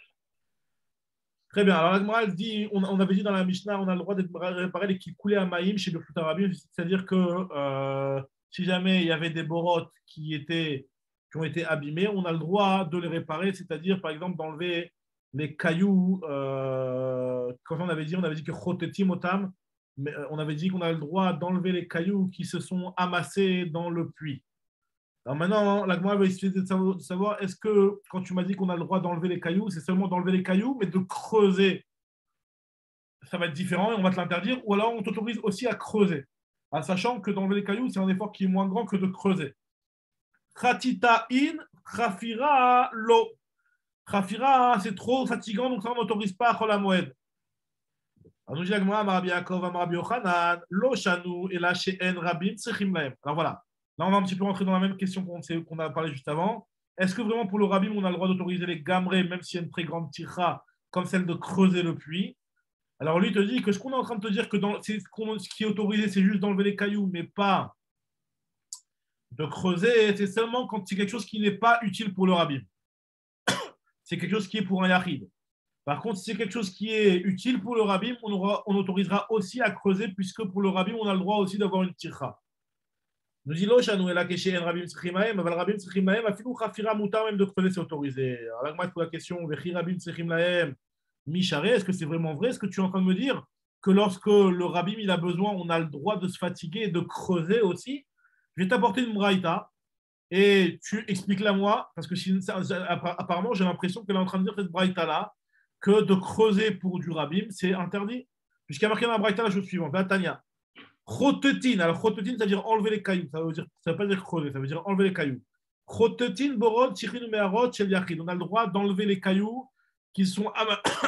[SPEAKER 1] Très bien. Alors, la elle dit, on avait dit dans la Mishnah, on a le droit de réparer les qui coulaient à Maïm chez Birchut Rabim. C'est-à-dire que si jamais il y avait des borotes qui ont été abîmés, on a le droit de les réparer, c'est-à-dire, par exemple, d'enlever les cailloux. Quand on avait dit que chotetim otam, mais on avait dit qu'on a le droit d'enlever les cailloux qui se sont amassés dans le puits. Alors maintenant, la Gemara va essayer de savoir, est-ce que, quand tu m'as dit qu'on a le droit d'enlever les cailloux, c'est seulement d'enlever les cailloux, mais de creuser, ça va être différent et on va te l'interdire, ou alors on t'autorise aussi à creuser, en sachant que d'enlever les cailloux, c'est un effort qui est moins grand que de creuser. Khatita in, khafira lo. Khafira, c'est trop fatigant, donc ça, on n'autorise pas à Chol HaMoed. Alors, nous dit la Gemara, Amar Yaakov, Amar Yochanan, lo shanu, et là, chez En Rabim, Tsechim Lahem. Alors voilà, là, on va un petit peu rentrer dans la même question qu'on a parlé juste avant. Est-ce que vraiment pour le Rabim, on a le droit d'autoriser les gamrés, même s'il y a une très grande tircha, comme celle de creuser le puits? Alors lui te dit que ce qu'on est en train de te dire, que ce qui est autorisé, c'est juste d'enlever les cailloux, mais pas de creuser, c'est seulement quand c'est quelque chose qui n'est pas utile pour le Rabim. C'est quelque chose qui est pour un Yachid. Par contre, si c'est quelque chose qui est utile pour le Rabim, on autorisera aussi à creuser, puisque pour le Rabim, on a le droit aussi d'avoir une tircha. Nous dit Lochanou et la Keshe en Rabim Tzrimaem, mais Rabim Tzrimaem, a filou Khafira Moutar, même de creuser, c'est autorisé. Alors là, moi, je pose la question, Vechi Rabim Tzrimaem, Micharé, est-ce que c'est vraiment vrai? Est-ce que tu es en train de me dire que lorsque le Rabim il a besoin, on a le droit de se fatiguer et de creuser aussi? Je vais t'apporter une braïta et tu expliques-la moi, parce que apparemment, j'ai l'impression qu'elle est en train de dire cette braïta-là, que de creuser pour du Rabim, c'est interdit. Puisqu'il y a marqué dans la braïta la chose suivante, Tania. Chotetin, alors chotetin, ça veut dire enlever les cailloux, ça veut pas dire creuser, ça veut dire enlever les cailloux. Chotetin, borod, chichin, meharot, shel yachid. On a le droit d'enlever les cailloux qui sont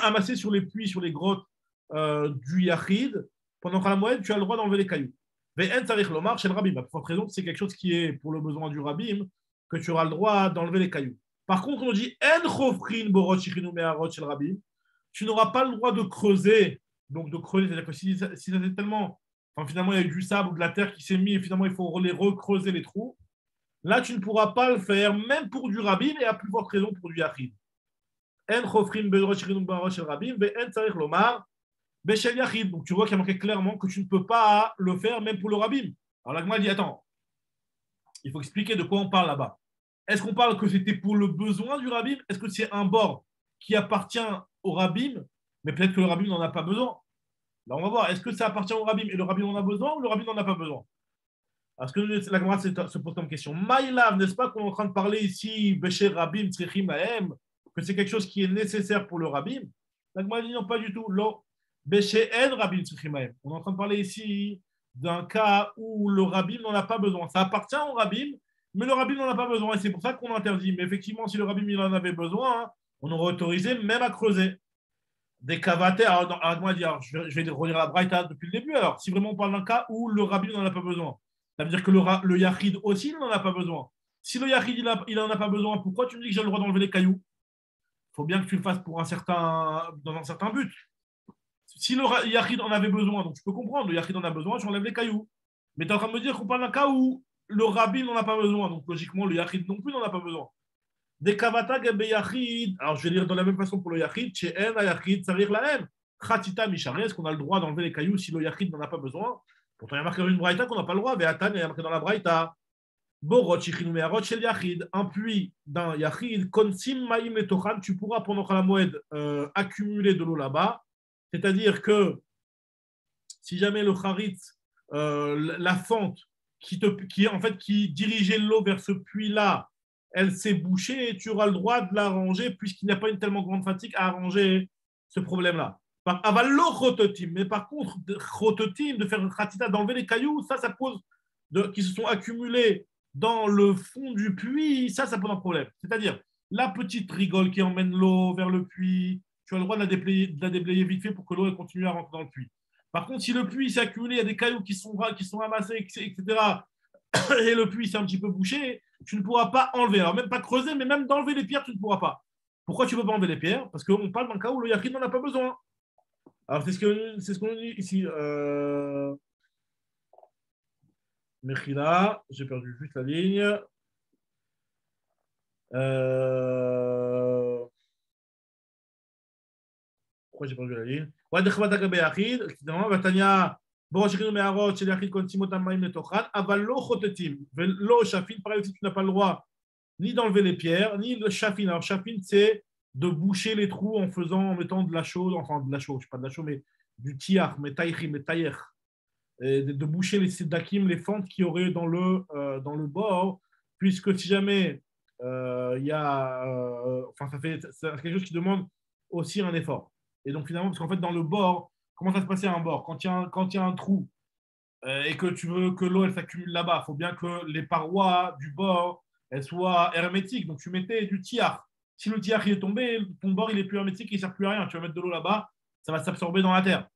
[SPEAKER 1] amassés sur les puits, sur les grottes du yachid. Pendant Chol HaMoed, tu as le droit d'enlever les cailloux. Mais en tarich lomar chez le Rabim. Pour cette raison, c'est quelque chose qui est pour le besoin du Rabim, que tu auras le droit d'enlever les cailloux. Par contre, on dit en chofrin borod, chichin, meharot, shel Rabim. Tu n'auras pas le droit de creuser. Donc de creuser, c'est-à-dire que si ça c'est tellement. Enfin, finalement, il y a eu du sable ou de la terre qui s'est mis et finalement, il faut les recreuser les trous. Là, tu ne pourras pas le faire, même pour du Rabim et à plus forte raison pour du Yachid. En chofrin borod, chichin, meharot, shel Rabim, ve en tarich lomar. Beshel Yachid. Donc tu vois qu'il y a marqué clairement que tu ne peux pas le faire même pour le Rabim. Alors l'Agma dit attends, il faut expliquer de quoi on parle là-bas. Est-ce qu'on parle que c'était pour le besoin du Rabim? Est-ce que c'est un bord qui appartient au Rabim, mais peut-être que le Rabim n'en a pas besoin? Là on va voir, est-ce que ça appartient au Rabim et le Rabim en a besoin ou le Rabim n'en a pas besoin? Parce que l'Agma se pose comme question. Maïlav, n'est-ce pas qu'on est en train de parler ici, Beshel Rabim, Tzrichim Lahem, que c'est quelque chose qui est nécessaire pour le Rabim? L'Agma dit non, pas du tout. Lo. On est en train de parler ici d'un cas où le Rabim n'en a pas besoin. Ça appartient au Rabim, mais le Rabim n'en a pas besoin. Et c'est pour ça qu'on interdit. Mais effectivement, si le Rabim il en avait besoin, on aurait autorisé même à creuser. Des cavatés. Alors, je vais relire la braïta depuis le début. Alors, si vraiment on parle d'un cas où le Rabim n'en a pas besoin, ça veut dire que le Yachid aussi n'en a pas besoin. Si le Yachid il n'en a pas besoin, pourquoi tu me dis que j'ai le droit d'enlever les cailloux? Il faut bien que tu le fasses dans un certain but. Si le Yachid en avait besoin, donc tu peux comprendre, le Yachid en a besoin, tu enlèves les cailloux. Mais tu es en train de me dire qu'on parle d'un cas où le Rabbi n'en a pas besoin, donc logiquement le Yachid non plus n'en a pas besoin. Des Kavata Gabe Yachid, alors je vais dire de la même façon pour le Yachid, chez En Yachid, Sarir Lahem, Khatita Mishare, est-ce qu'on a le droit d'enlever les cailloux si le Yachid n'en a pas besoin? Pourtant il y a marqué dans une Braïta qu'on n'a pas le droit, Ve'atan, il y a marqué dans la Braïta. Borot, Shichinu Meharot, Shel Yachid, un puits d'un Yachid, Konsim Maïm et Tochan, tu pourras pendant Chol HaMoed accumuler de l'eau là-bas. C'est-à-dire que si jamais le charitz, la fente qui dirigeait l'eau vers ce puits-là, elle s'est bouchée, tu auras le droit de l'arranger puisqu'il n'y a pas une tellement grande fatigue à arranger ce problème-là. Mais par contre, de faire une khatita, d'enlever les cailloux, ça pose qui se sont accumulés dans le fond du puits, ça pose un problème. C'est-à-dire la petite rigole qui emmène l'eau vers le puits, tu as le droit de la déblayer vite fait pour que l'eau continue à rentrer dans le puits. Par contre, si le puits s'est accumulé, il y a des cailloux qui sont ramassés, etc., et le puits s'est un petit peu bouché, tu ne pourras pas enlever. Alors, même pas creuser, mais même d'enlever les pierres, tu ne pourras pas. Pourquoi tu ne peux pas enlever les pierres? Parce qu'on parle d'un cas où le yachid n'en a pas besoin. Alors, c'est ce qu'on dit ici. Mechila, j'ai perdu juste la ligne. Pourquoi j'ai perdu la ligne? Ouais, דחבת גבי יחיד, ותניא בראש שכין ומערות של יחיד קונצים אותם מים לתוכן, אבל לא חוטטים ולא שפין. Par exemple, tu n'as pas le droit ni d'enlever les pierres, ni le chafin. Alors, chafin, c'est de boucher les trous en mettant de la chaux, enfin de la chaux, je ne sais pas de la chau, mais du tiach, mais taïchim, mais taïech, de boucher les sédakim, les fentes qu'il y aurait dans le bord, puisque si jamais il y a, enfin c'est quelque chose qui demande aussi un effort. Et donc finalement, parce qu'en fait dans le bord, comment ça se passait à un bord? Quand il y a un trou et que tu veux que l'eau elle s'accumule là-bas, il faut bien que les parois du bord elles soient hermétiques. Donc tu mettais du tiach. Si le tiach est tombé, ton bord il est plus hermétique, il ne sert plus à rien. Tu vas mettre de l'eau là-bas, ça va s'absorber dans la terre.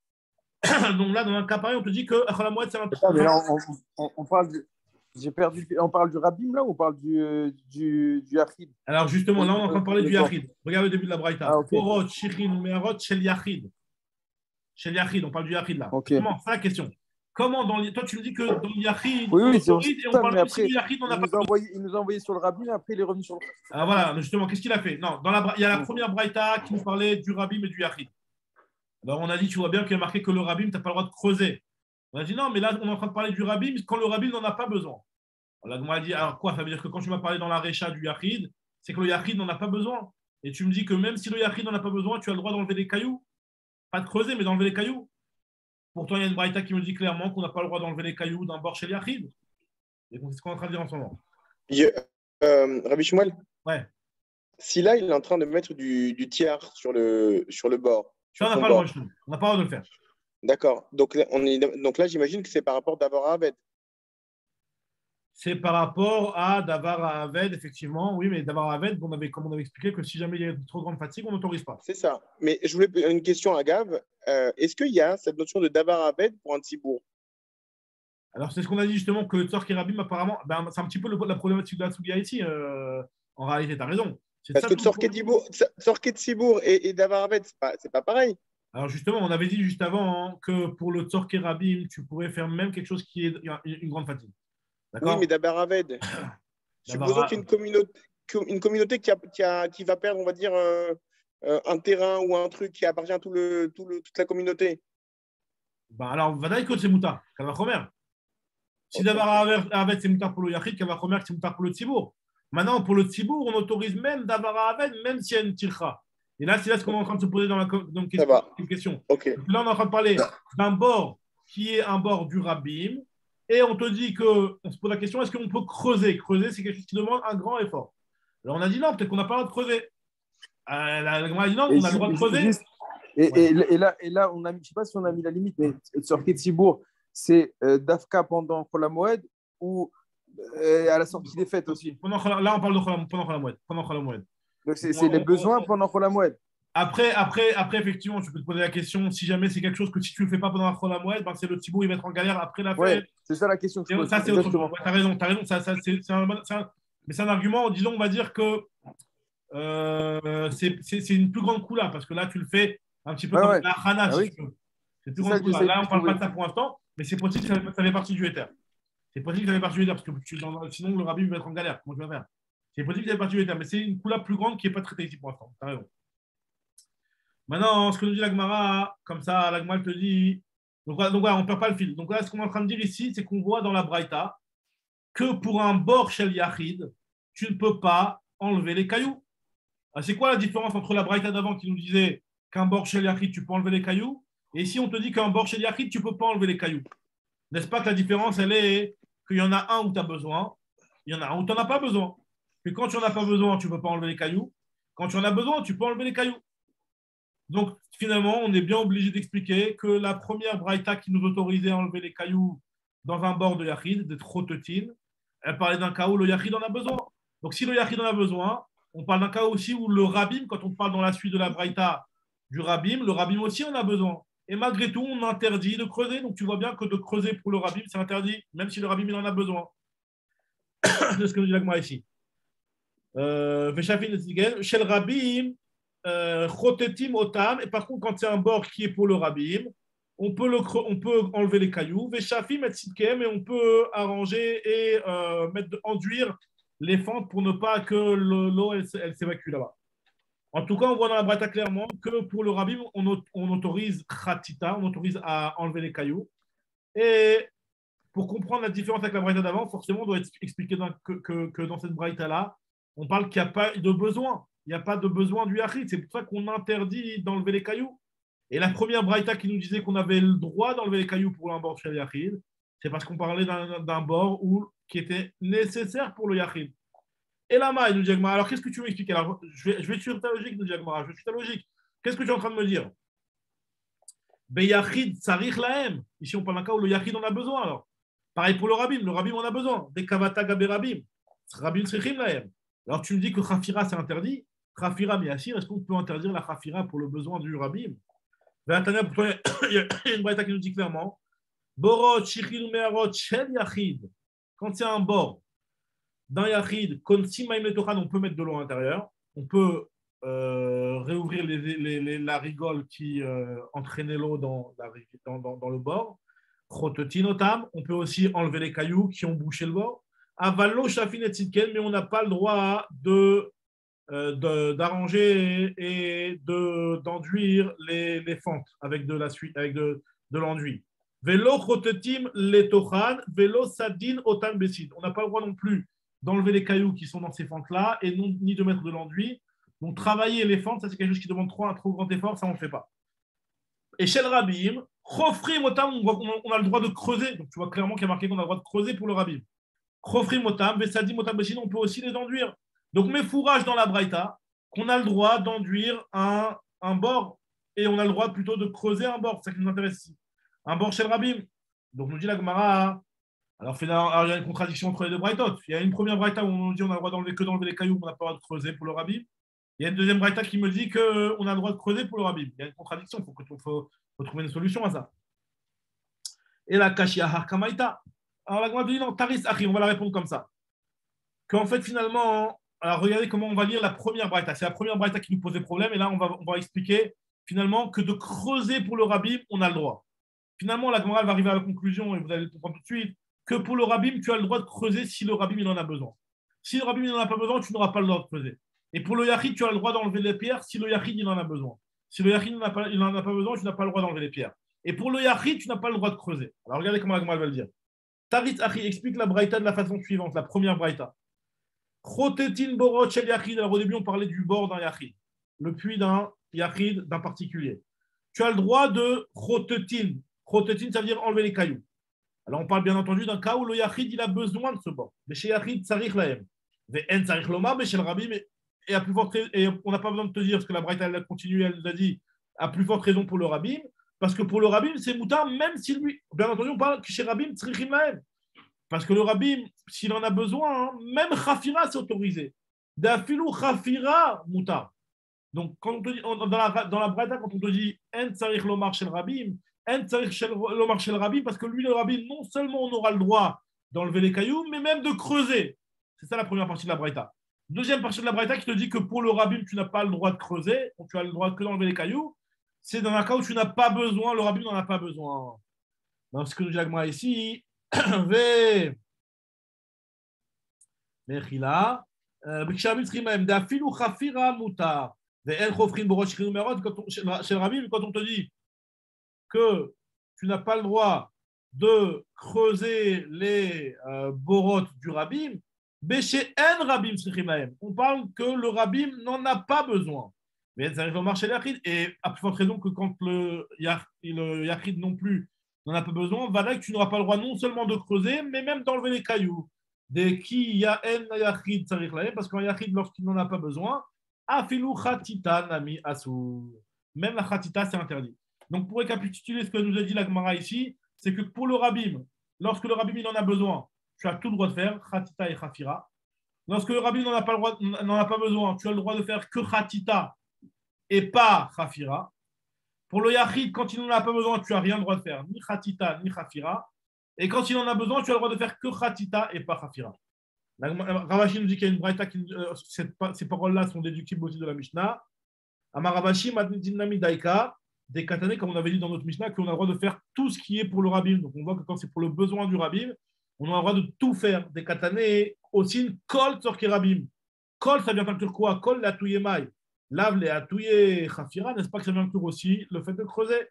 [SPEAKER 1] Donc là, dans un cas pareil, on te dit que la moitié c'est un trou.
[SPEAKER 2] Mais là, on parle j'ai perdu. On parle du Rabim là ou on parle du Yachid?
[SPEAKER 1] Alors justement, là on est en train de parler du Yachid. Regarde le début de la Braïta. Porot, Shirin, Meharot, Shel Yachid. Shel Yachid, on parle du Yachid là.
[SPEAKER 2] Okay.
[SPEAKER 1] Comment? C'est la question. Comment toi tu me dis que dans le Yachid,
[SPEAKER 2] oui,
[SPEAKER 1] et on parle aussi du Yachid, on n'a pas.
[SPEAKER 2] Il nous a envoyé sur le Rabim, après il est revenu sur le.
[SPEAKER 1] Alors voilà, justement, qu'est-ce qu'il a fait? Non, il y a la première Braïta qui nous parlait du Rabim et du Yachid. Alors on a dit, tu vois bien qu'il y a marqué que le Rabim, tu n'as pas le droit de creuser. On a dit non, mais là on est en train de parler du Rabim quand le Rabim n'en a pas besoin. Alors on a dit, alors quoi? Ça veut dire que quand tu m'as parlé dans la Récha du Yachid, c'est que le Yachid n'en a pas besoin. Et tu me dis que même si le Yachid n'en a pas besoin, tu as le droit d'enlever les cailloux. Pas de creuser, mais d'enlever les cailloux. Pourtant, il y a une braïta qui me dit clairement qu'on n'a pas le droit d'enlever les cailloux d'un bord chez le Yachid. Et c'est ce qu'on est en train de dire en ce moment.
[SPEAKER 3] Rabbi Shmuel?
[SPEAKER 1] Ouais.
[SPEAKER 3] Si là, il est en train de mettre du tiers sur le bord.
[SPEAKER 1] Ça, on n'a pas le droit, on n'a pas le droit de le faire.
[SPEAKER 3] D'accord. Donc là, j'imagine que c'est par rapport d'Avar Aved.
[SPEAKER 1] C'est par rapport à Davar Aved, effectivement. Oui, mais Davar Aved, comme on avait expliqué que si jamais il y a trop grande fatigue, on n'autorise pas.
[SPEAKER 3] C'est ça. Mais je voulais une question à Gav. Est-ce qu'il y a cette notion de Davar Aved pour un tzibour?
[SPEAKER 1] Alors, c'est ce qu'on a dit justement, que le Tzor Kerabim, apparemment, c'est un petit peu la problématique de la Tsugia ici. En réalité, tu as raison.
[SPEAKER 3] Parce que Tzor Ketzibour et Davar Aved, c'est pas pareil.
[SPEAKER 1] Alors justement, on avait dit juste avant que pour le Tzor Kerabim, tu pourrais faire même quelque chose qui est une grande fatigue.
[SPEAKER 3] Oui, mais Davar Aved, supposons qu'il y a une communauté qui va perdre, on va dire, un terrain ou un truc qui appartient à toute la communauté.
[SPEAKER 1] Alors, Vadaï que c'est Mouta, Kavachomer. Si Davar Aved, c'est Mouta pour le Yachid, Kavachomer, c'est Mouta pour le Tzibour. Maintenant, pour le Tzibour, on autorise même Davar Aved, même s'il y a une Tircha. Et là, c'est là ce qu'on est en train de se poser dans une question.
[SPEAKER 3] Okay.
[SPEAKER 1] Là, on est en train de parler d'un bord qui est un bord du Rabim. Et on te dit on se pose la question, est-ce qu'on peut creuser? Creuser, c'est quelque chose qui demande un grand effort. Alors on a dit non, peut-être qu'on n'a pas le droit de creuser. La Gemara a dit non, on a le droit de creuser.
[SPEAKER 2] Et là, je ne sais pas si on a mis la limite, mais sur Ketzibour, c'est Dafka pendant Chol HaMoed ou à la sortie des fêtes aussi?
[SPEAKER 1] Là, on parle de pendant Chol HaMoed.
[SPEAKER 2] Donc c'est les besoins pendant Chol HaMoed.
[SPEAKER 1] Après, effectivement, tu peux te poser la question, si jamais c'est quelque chose que si tu ne le fais pas pendant la Chol HaMoed, c'est le Tzibour, il va être en galère après la fête.
[SPEAKER 2] Ouais, c'est ça la question que je pose.
[SPEAKER 1] Ça, c'est autre chose. Ouais, t'as raison. Mais c'est un argument, disons, on va dire que c'est une plus grande coula, parce que là, tu le fais un petit peu comme la Hana, si tu veux. C'est plus grande coula. Là, on ne parle pas de ça pour l'instant, mais c'est possible que ça fait partie du Ether. C'est possible que ça fait partie du Ether, parce que sinon, le Rabbi va être en galère. Comment tu vas faire? C'est possible que ça fait partie du Ether, mais c'est une coula plus grande qui n'est pas traitée ici pour l'instant. T'as raison. Maintenant, ce que nous dit la Gemara, comme ça, la Gemara te dit. Donc voilà, on ne perd pas le fil. Donc là, ce qu'on est en train de dire ici, c'est qu'on voit dans la Braïta que pour un bord Shel Yachid, tu ne peux pas enlever les cailloux. C'est quoi la différence entre la Braïta d'avant qui nous disait qu'un bord Shel Yachid, tu peux enlever les cailloux, et ici, on te dit qu'un bord Shel Yachid, tu ne peux pas enlever les cailloux? N'est-ce pas que la différence, elle est qu'il y en a un où tu as besoin, il y en a un où tu n'en as pas besoin. Que quand tu n'en as pas besoin, tu ne peux pas enlever les cailloux. Quand tu en as besoin, tu peux enlever les cailloux. Donc, finalement, on est bien obligé d'expliquer que la première braïta qui nous autorisait à enlever les cailloux dans un bord de Yachid, des trototines, elle parlait d'un cas où le Yachid en a besoin. Donc, si le Yachid en a besoin, on parle d'un cas aussi où le Rabim, quand on parle dans la suite de la braïta du Rabim, le Rabim aussi en a besoin. Et malgré tout, on interdit de creuser. Donc tu vois bien que de creuser pour le rabim, c'est interdit, même si le rabim il en a besoin. C'est ce que nous dit l'agma ici. Chez le rabim, chotetim otam. Et par contre, quand c'est un bord qui est pour le rabim, on peut enlever les cailloux. Veshafim et sitkem, et on peut arranger et enduire les fentes pour ne pas que l'eau elle s'évacue là-bas. En tout cas, on voit dans la braïta clairement que pour le rabim, on autorise khatita, on autorise à enlever les cailloux. Et pour comprendre la différence avec la braïta d'avant, forcément, on doit expliquer que dans cette braïta-là, on parle qu'il n'y a pas de besoin. Il n'y a pas de besoin du yachid. C'est pour ça qu'on interdit d'enlever les cailloux. Et la première braïta qui nous disait qu'on avait le droit d'enlever les cailloux pour un bord chez le yachid, c'est parce qu'on parlait d'un bord qui était nécessaire pour le yachid. Et là-bas, il nous dit Agmara, alors qu'est-ce que tu veux expliquer? Alors, je vais suivre ta logique, nous dit Agmara, je vais suivre ta logique. Qu'est-ce que tu es en train de me dire? Beyachid, sarich lahem. Ici, on parle d'un cas où le yachid en a besoin. Alors, pareil pour le rabim en a besoin. Des kavata gabe rabim. Rabim srichim lahem. Alors, tu me dis que khafira, c'est interdit. Khafira, mais assir, est-ce qu'on peut interdire la khafira pour le besoin du rabim? Il y a une braïta qui nous dit clairement Borot, shichid, meharot, shel yachid. Quand c'est un bord d'un yachid, on peut mettre de l'eau à l'intérieur, on peut réouvrir la rigole qui entraînait l'eau dans le bord. Chototinotam, on peut aussi enlever les cailloux qui ont bouché le bord. Avalo, shafin et tzidken, mais on n'a pas le droit d'arranger et d'enduire les fentes avec de l'enduit. Velo chototim letochan, velo sadin otan besid. On n'a pas le droit non plus d'enlever les cailloux qui sont dans ces fentes-là et ni de mettre de l'enduit. Donc, travailler les fentes, ça, c'est quelque chose qui demande un trop grand effort, ça, on ne le fait pas. Et chez le rabim, chofrim otam, on a le droit de creuser. Donc, tu vois clairement qu'il y a marqué qu'on a le droit de creuser pour le rabim. Chofrim otam, vesadim otam besid, on peut aussi les enduire. Donc, mes fourrages dans la braïta, qu'on a le droit d'enduire un bord et on a le droit plutôt de creuser un bord. C'est ça qui nous intéresse ici. Un bord chez le rabim. Donc, nous dit la Gemara. Alors, il y a une contradiction entre les deux braïtot. Il y a une première braïta où on nous dit qu'on a le droit d'enlever les cailloux, on n'a pas le droit de creuser pour le rabim. Il y a une deuxième braïta qui me dit qu'on a le droit de creuser pour le rabim. Il y a une contradiction, il faut trouver une solution à ça. Et la kashia harkamaita. Alors, la Gemara dit non, taris achi, on va la répondre comme ça. Qu'en fait, finalement, alors regardez comment on va lire la première braïta. C'est la première braïta qui nous posait problème. Et là, on va expliquer finalement que de creuser pour le rabim, on a le droit. Finalement, la Gemara va arriver à la conclusion, et vous allez le comprendre tout de suite, que pour le rabim, tu as le droit de creuser si le rabim il en a besoin. Si le rabim il n'en a pas besoin, tu n'auras pas le droit de creuser. Et pour le yachid, tu as le droit d'enlever les pierres si le yachid il en a besoin. Si le yachid il n'en a pas besoin, tu n'as pas le droit d'enlever les pierres. Et pour le yachid, tu n'as pas le droit de creuser. Alors regardez comment la Gemara va le dire. Tarit Achi explique la braïta de la façon suivante, la première braïta. Chotetin borot shel yachid. Alors au début, on parlait du bord d'un yachid, le puits d'un yachid d'un particulier. Tu as le droit de chotetin. Chotetin, ça veut dire enlever les cailloux. Alors, on parle bien entendu d'un cas où le yachid, il a besoin de ce bord. Mais chez yachid, sarich lahem. Ve'en sarich lomar, mais chez le rabbi, et à plus forte raison, et on n'a pas besoin de te dire, parce que la braïta, elle a continué, elle nous a dit, à plus forte raison pour le rabbi, parce que pour le rabbi, c'est moutar, même si lui, bien entendu, on parle que chez rabbi, tsrichim lahem. Parce que le rabbi, s'il en a besoin, hein, même khafira, c'est autorisé. D'afilou khafira, moutar. Donc, quand on te dit, dans la braïta, quand on te dit, en sarich lomar chez le rabbi, le marché le rabbi, parce que lui, le rabbi, non seulement on aura le droit d'enlever les cailloux, mais même de creuser. C'est ça la première partie de la braïta. Deuxième partie de la braïta qui te dit que pour le rabbi, tu n'as pas le droit de creuser, donc tu as le droit que d'enlever les cailloux. C'est dans un cas où tu n'as pas besoin, le rabbi n'en a pas besoin. Donc, ce que nous dit l'agma ici, Mechila, chez le rabbi, quand on te dit que tu n'as pas le droit de creuser les borotes du rabbin, mais chez un rabbin, on parle que le rabbin n'en a pas besoin. Mais ça arrive au marché yachid, et à plus forte raison que quand le yachid non plus n'en a pas besoin, voilà que tu n'auras pas le droit non seulement de creuser, mais même d'enlever les cailloux. Des qui ya en yachid sarich lahem, parce qu'un yachid, lorsqu'il n'en a pas besoin, afilu khatita nami asu. Même la khatita, c'est interdit. Donc, pour récapituler ce que nous a dit la Gemara ici, c'est que pour le rabbin, lorsque le rabbin il en a besoin, tu as tout le droit de faire khatita et khafira. Lorsque le rabbin n'en a pas besoin, tu as le droit de faire que khatita et pas khafira. Pour le Yachid, quand il n'en a pas besoin, tu n'as rien le droit de faire, ni Khatita, ni Khafira. Et quand il en a besoin, tu as le droit de faire que Khatita et pas Khafira. Ravashi nous dit qu'il y a une braïta qui ces paroles-là sont déductibles aussi de la Mishnah. Amar Ravashi, Madinami Daika, des katané, comme on avait dit dans notre Mishnah, qu'on a le droit de faire tout ce qui est pour le rabbin. Donc on voit que quand c'est pour le besoin du rabbin, on a le droit de tout faire. Des katané, aussi, kol tzorki rabbin. Kol, ça vient inclure quoi? Kol la touye maï. Lave les atouye khafira, n'est-ce pas que ça vient inclure aussi le fait de creuser?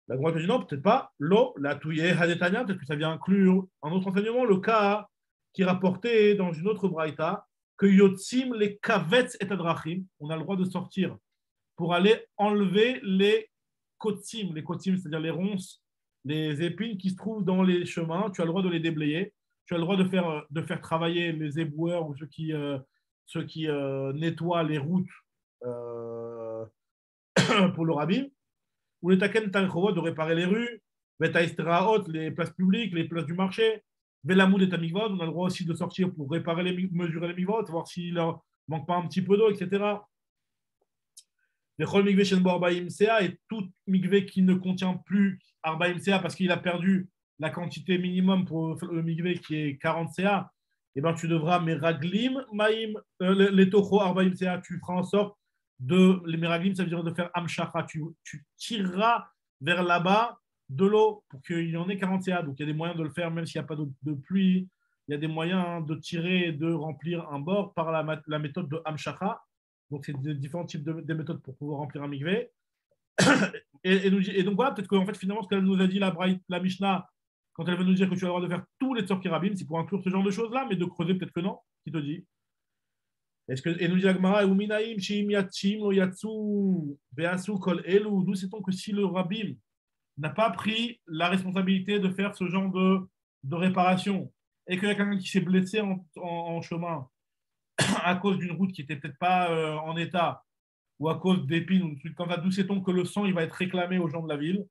[SPEAKER 1] La droite dit non, peut-être pas. L'eau, la touye hadetania, peut-être que ça vient inclure un autre enseignement, le cas qui est rapporté dans une autre braïta, que yotzim les kavetz et adrachim, on a le droit de sortir pour aller enlever les kotsim, c'est-à-dire les ronces, les épines qui se trouvent dans les chemins, tu as le droit de les déblayer, tu as le droit de faire travailler les éboueurs ou ceux qui nettoient les routes pour le rabbin, ou les taken talchovot de réparer les rues, les places publiques, les places du marché, Velamoud et Tamikvot, on a le droit aussi de sortir pour mesurer les mikvot, voir s'il leur manque pas un petit peu d'eau, etc. Vechol mikvé shenbo arbaim sea, et tout mikvé qui ne contient plus arbaim sea parce qu'il a perdu la quantité minimum pour le mikvé qui est 40 ca, et ben tu devras meraglim maim les tocho arbaim sea, tu feras en sorte de les meraglim, ça veut dire de faire amshacha, tu tireras vers là-bas de l'eau pour qu'il y en ait 40 ca. Donc il y a des moyens de le faire même s'il n'y a pas de pluie. Il y a des moyens de tirer et de remplir un bord par la méthode de Hamshacha. Donc c'est différents types de méthodes pour pouvoir remplir un mikvé. et donc voilà, peut-être qu'en fait finalement ce qu'elle nous a dit la Mishnah, quand elle veut nous dire que tu as le droit de faire tous les tzorki rabim, c'est pour inclure ce genre de choses-là, mais de creuser peut-être que non. Qui te dit? Et nous dit la Gemara, Uminaim sheim yatshim lo yatsu beasu kol elu, d'où sait-on que si le rabbin n'a pas pris la responsabilité de faire ce genre de réparation et qu'il y a quelqu'un qui s'est blessé en chemin à cause d'une route qui n'était peut-être pas en état ou à cause d'épines ou de trucs comme ça, d'où sait-on que le sang il va être réclamé aux gens de la ville?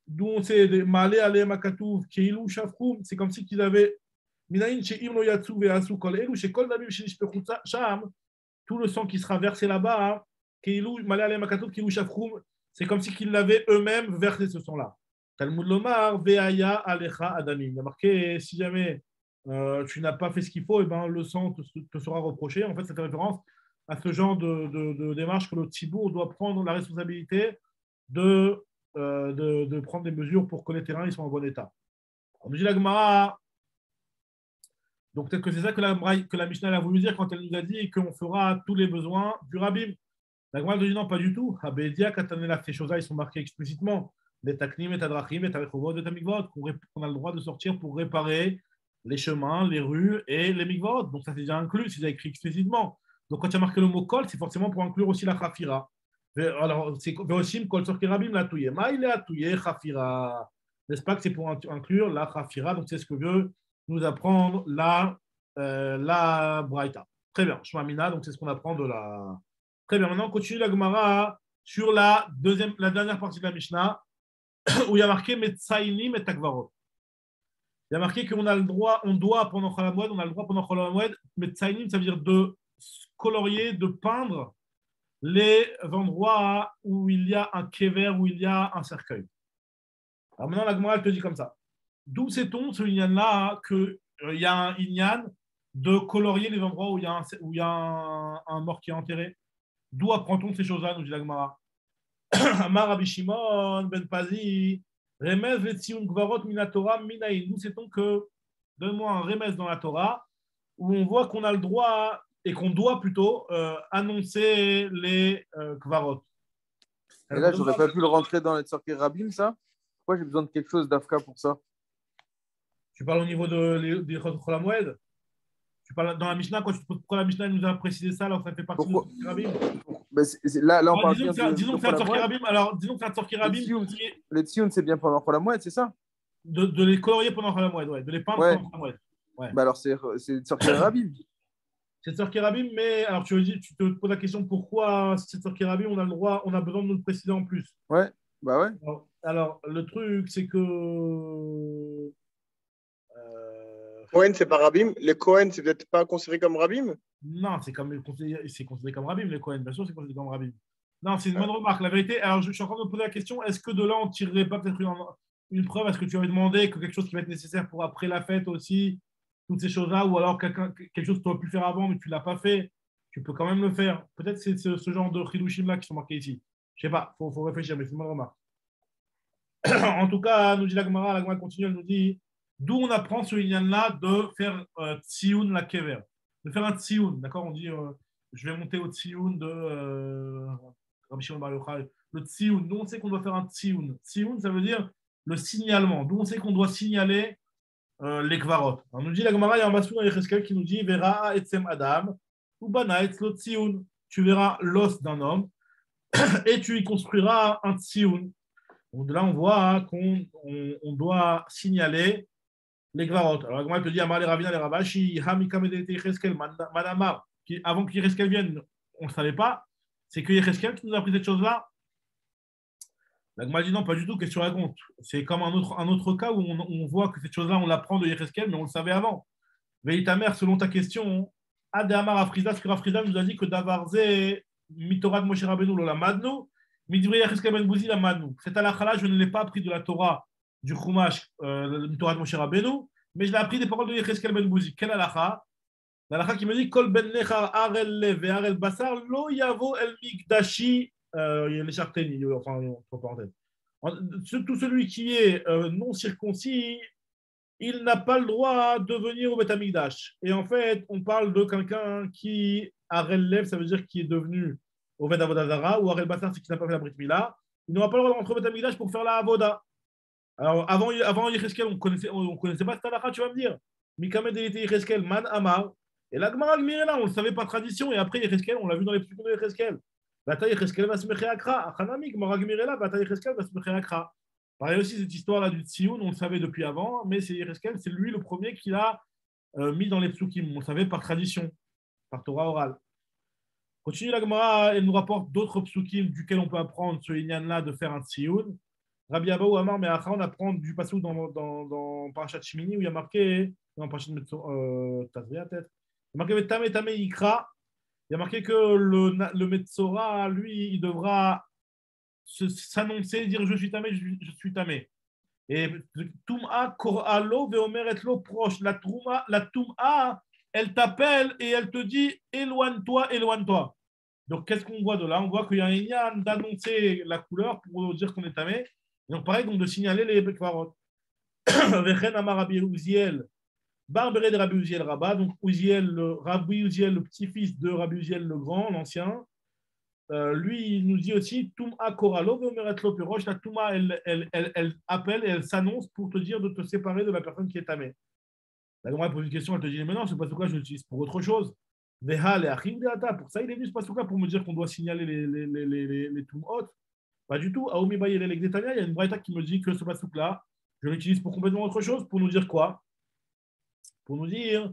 [SPEAKER 1] D'où on sait Malé Ale Makatouf Keilou Shafroum, c'est comme si qu'ils avaient Minaïn chez Imno Yatsu Veasu Kol Elu chez Kol Dabim chez Nishpechutsa Sham, tout le sang qui sera versé là-bas, Keilou Malé Ale Makatouf Keilou Shafroum, c'est comme si qu'ils l'avaient eux-mêmes versé ce sang-là. Talmud Lomar Veaya Alecha Adamim. Il y a marqué si jamais tu n'as pas fait ce qu'il faut, et ben, le sang te sera reproché. En fait, c'est une référence à ce genre de démarche que le Tzibour doit prendre la responsabilité de prendre des mesures pour que les terrains ils soient en bon état. On nous dit la Gemara, donc peut-être que c'est ça que la Mishnah a voulu dire quand elle nous a dit qu'on fera tous les besoins du rabbin. La Gemara nous dit non, pas du tout. Abédia, Katanela, ces choses-là, ils sont marqués explicitement. Les taknim, et tadrachim, et tarichovot, et tamikvot, qu'on a le droit de sortir pour réparer les chemins, les rues et les mikvot. Donc ça c'est déjà inclus, c'est déjà écrit explicitement. Donc quand tu as marqué le mot kol, c'est forcément pour inclure aussi la khafira. Alors c'est aussi kol tzorki rabim la touye. Maïle la touye khafira. N'est-ce pas que c'est pour inclure la khafira? Donc c'est ce que veut nous apprendre la braïta. Très bien, Shmamina, donc c'est ce qu'on apprend de la. Très bien, maintenant on continue la Gemara sur la dernière partie de la Mishnah où il y a marqué Metsainim et Takvarot. Il y a marqué qu'on a le droit, on doit pendant Chol HaMoed, on a le droit pendant Chol HaMoed, Metsainim, ça veut dire de colorier, de peindre les endroits où il y a un kever, où il y a un cercueil. Alors maintenant, la Gemara, elle te dit comme ça. D'où sait-on, ce inyan-là, qu'il y a un inyan de colorier les endroits où il y a un mort qui est enterré? D'où apprend-on ces choses-là, nous dit la Gemara? Amar Rabbi Shimon ben Pazi, Remez Vetziun Gvarot Minatora Minaïn. Nous sait-on que, donne-moi un remez dans la Torah, où on voit qu'on a le droit, et qu'on doit plutôt, annoncer les Gvarot.
[SPEAKER 2] Et là, j'aurais pas pu le rentrer dans les Tzorki Rabim, ça? Pourquoi j'ai besoin de quelque chose d'Afka pour ça?
[SPEAKER 1] Tu parles au niveau des Chol HaMoed? Tu parles dans la Mishnah, quand tu te poses pourquoi la Mishnah nous a précisé ça alors que ça fait partie de Tzorki Rabim?
[SPEAKER 2] Là, on parle
[SPEAKER 1] disons que c'est un Tzorki Rabim. Alors, disons que c'est un Tzorki Rabim.
[SPEAKER 2] Les Tzion, c'est bien pendant Chol HaMoed, c'est ça?
[SPEAKER 1] De les colorier pendant Chol HaMoed, ouais. De les peindre pendant Chol HaMoed. Ouais.
[SPEAKER 2] Bah alors, c'est Tzorki Rabim.
[SPEAKER 1] C'est Tzorki Rabim, mais alors tu te poses la question pourquoi c'est Tzorki Rabim, on a le droit, on a besoin de nous le préciser en plus.
[SPEAKER 2] Ouais, bah ouais.
[SPEAKER 1] Alors le truc, c'est que.
[SPEAKER 3] Cohen, c'est pas Rabim. Les Cohen, c'est peut-être pas considéré comme Rabim?
[SPEAKER 1] Non, c'est considéré comme Rabim, les Cohen. Bien sûr, c'est considéré comme Rabim. Non, c'est une bonne remarque. La vérité, alors je suis en train de me poser la question, est-ce que de là, on ne tirerait pas peut-être une preuve? Est-ce que tu avais demandé que quelque chose qui va être nécessaire pour après la fête aussi, toutes ces choses-là, ou alors quelque chose que tu aurais pu faire avant, mais tu ne l'as pas fait, tu peux quand même le faire. Peut-être c'est ce genre de Hidushim-là qui sont marqués ici. Je ne sais pas, il faut réfléchir, mais c'est une bonne remarque. En tout cas, nous dit la Gemara continue, elle nous dit d'où on apprend ce Inyan-là de faire Tsioun la Kever. De faire un Tsioun, d'accord? On dit je vais monter au Tsioun de Rabbi Shimon Bar Yochai. Le Tsioun, d'où on sait qu'on doit faire un Tsioun. Tsioun, ça veut dire le signalement. D'où on sait qu'on doit signaler les Kvarot. On nous dit la Gemara, il y a un basou dans Yecheskel qui nous dit Vera etzem Adam, ou Bana etzlo Tsioun. Tu verras l'os d'un homme et tu y construiras un Tsioun. Donc de là, on voit qu'on doit signaler les Gvarot. Alors, comment elle te dit, Amar les Ravina, les Ravashi, Hamikamedete Yecheskel, Madamar, avant que Yecheskel vienne, on ne savait pas. C'est que Yecheskel qui nous a appris cette chose-là. La Gemara dit non, pas du tout, qu'est-ce que tu racontes? C'est comme un autre cas où on voit que cette chose-là, on l'apprend de Yecheskel, mais on le savait avant. Veille mère, selon ta question, Adamar Afrida, parce que Afrida nous a dit que Davarze, Mitorat Moshe Rabbeinu, Lola Madno, cette halakha-là, je ne l'ai pas appris de la Torah du Chumash, du Torah de Moshe Rabbeinu, mais je l'ai appris des paroles de Yecheskel ben Bouzi. Quelle halakha? L'halakha qui me dit Kol ben nechar arel lev et arel basar lo yavo el mikdashi les charteni, enfin, entre parenthèses. Tout celui qui est non circoncis, il n'a pas le droit de venir au Beth Amikdash. Et en fait, on parle de quelqu'un qui arel lev, ça veut dire qui est devenu Oved Avodazara, ou Arel Bassar, c'est qui n'a pas fait la Brit Mila, ils n'auront pas le droit d'entrer au Beth Amikdash pour faire la Avoda. Alors, avant Yecheskel, on ne connaissait pas cette halakha, tu vas me dire. Mikamed était Yecheskel, Man Amar. Et la Gemara là, on ne le savait par tradition. Et après Yecheskel, on l'a vu dans les petits de Yecheskel. Bata Yecheskel va se mecher akra. Achanami, Gemara là, Bata Yecheskel va se mecher akra. Pareil aussi, cette histoire-là du Tsioun, on le savait depuis avant, mais c'est Yecheskel, c'est lui le premier qui l'a mis dans les psukim. On le savait par tradition, par Torah orale. Continue la Gemara, elle nous rapporte d'autres psukim duquel on peut apprendre ce Inyan-là de faire un Tsioun. Rabbi Abba ou Amar, mais après on apprend du passage dans Parashat Shmini où il y a marqué, dans Parashat Tazria peut-être, il y a marqué Tame Tame Ikra, il y a marqué que le Metzora, lui, il devra s'annoncer, dire je suis tamé, je suis tamé. Et Tum'a Koralo Veomer etlo proche, la Tum'a, elle t'appelle et elle te dit éloigne-toi, éloigne-toi. Donc, qu'est-ce qu'on voit de là? On voit qu'il y a un Inyan d'annoncer la couleur pour dire qu'on est tamé. Donc, pareil, donc de signaler les Bekvarot. Vechen Amar Rabbi Uziel, Barberet de Rabbi Uziel Rabba. Donc, Rabbi Uziel, le petit-fils de Rabbi Uziel le grand, l'ancien. Lui, il nous dit aussi Tum'a Koralo Veomeret lo Pirosh. La Tum'a, elle appelle et elle s'annonce pour te dire de te séparer de la personne qui est tamée. La Gemara pose une question, elle te dit mais non, ce pasuk-là, je l'utilise pour autre chose. Pour ça, il est venu ce pasuk-là pour me dire qu'on doit signaler les Tum'ot. Pas du tout. Aomi Baye il y a une braïta qui me dit que ce pasuk-là, je l'utilise pour complètement autre chose. Pour nous dire quoi? Pour nous dire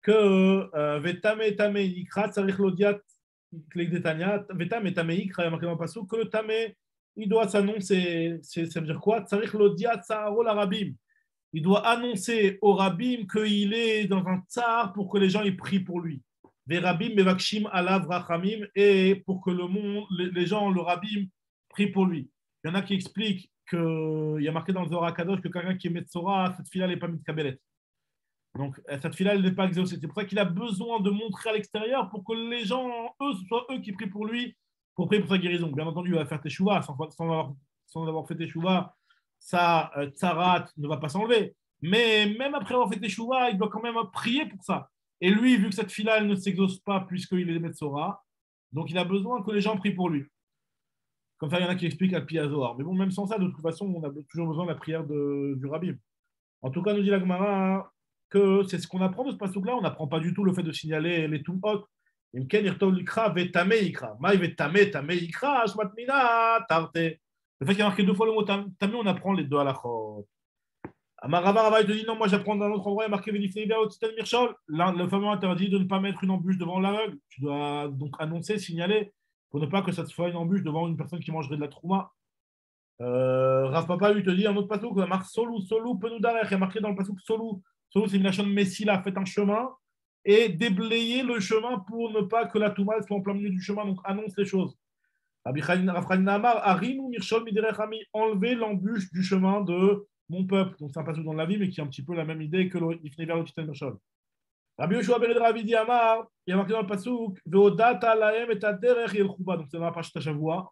[SPEAKER 1] que Vetame Tame Ikra, Tsarich Lodiat, Vetame Tame Ikra, il y a marqué dans le pasuk que le Tame, il doit s'annoncer. Ça veut dire quoi? Tsarich Lodiat, Tsarol Arabim. Il doit annoncer au Rabbim qu'il est dans un tsar pour que les gens y prient pour lui. Les Rabbim mevakshim alav rachamim, et pour que les gens, le Rabbim, prient pour lui. Il y en a qui expliquent qu'il y a marqué dans le Zohar Kadosh que quelqu'un qui est Metzora, cette fille-là n'est pas mitkabelet. Donc cette fille-là, elle n'est pas exaucée. C'est pour ça qu'il a besoin de montrer à l'extérieur pour que les gens, ce soit eux qui prient pour lui, pour prier pour sa guérison. Bien entendu, il va faire teshuva sans avoir fait teshuva. Sa tsarat ne va pas s'enlever. Mais même après avoir fait teshuva, il doit quand même prier pour ça. Et lui, vu que cette fille-là, elle ne s'exauce pas puisqu'il est Metzora, donc il a besoin que les gens prient pour lui. Comme ça, il y en a qui expliquent à Piazoar. Mais bon, même sans ça, de toute façon, on a toujours besoin de la prière du Rabbim. En tout cas, nous dit la Gemara que c'est ce qu'on apprend de ce pasuk-là. On n'apprend pas du tout le fait de signaler les Tum'ot. Le fait qu'il y a marqué 2 fois le mot tamé, on apprend les deux halachot. Amarava, il te dit non, moi j'apprends dans un autre endroit, il y a marqué le fameux interdit de ne pas mettre une embûche devant l'aveugle. Tu dois donc annoncer, signaler, pour ne pas que ça te soit une embûche devant une personne qui mangerait de la trouma. Rav Papa lui te dit un autre pasuk, il y a marqué Solou, Penoudarech, il y a marqué dans le pasuk Solou. Solou, c'est une lachon Messila, faites un chemin et déblayer le chemin pour ne pas que la touma soit en plein milieu du chemin, donc annonce les choses. Rabbi Hanina Amar, Arinu Mirshol Miderech Ami, enlever l'embûche du chemin de mon peuple. Donc c'est un passage dans la vie, mais qui est un petit peu la même idée que l'Ifnei vers l'Otitel Mirshol. Rabbi Yoshua ben Ravidi Amar, il y a marqué dans le pasuk, Veodata lahem et derech yelchuba. Donc c'est dans la page Tashavua.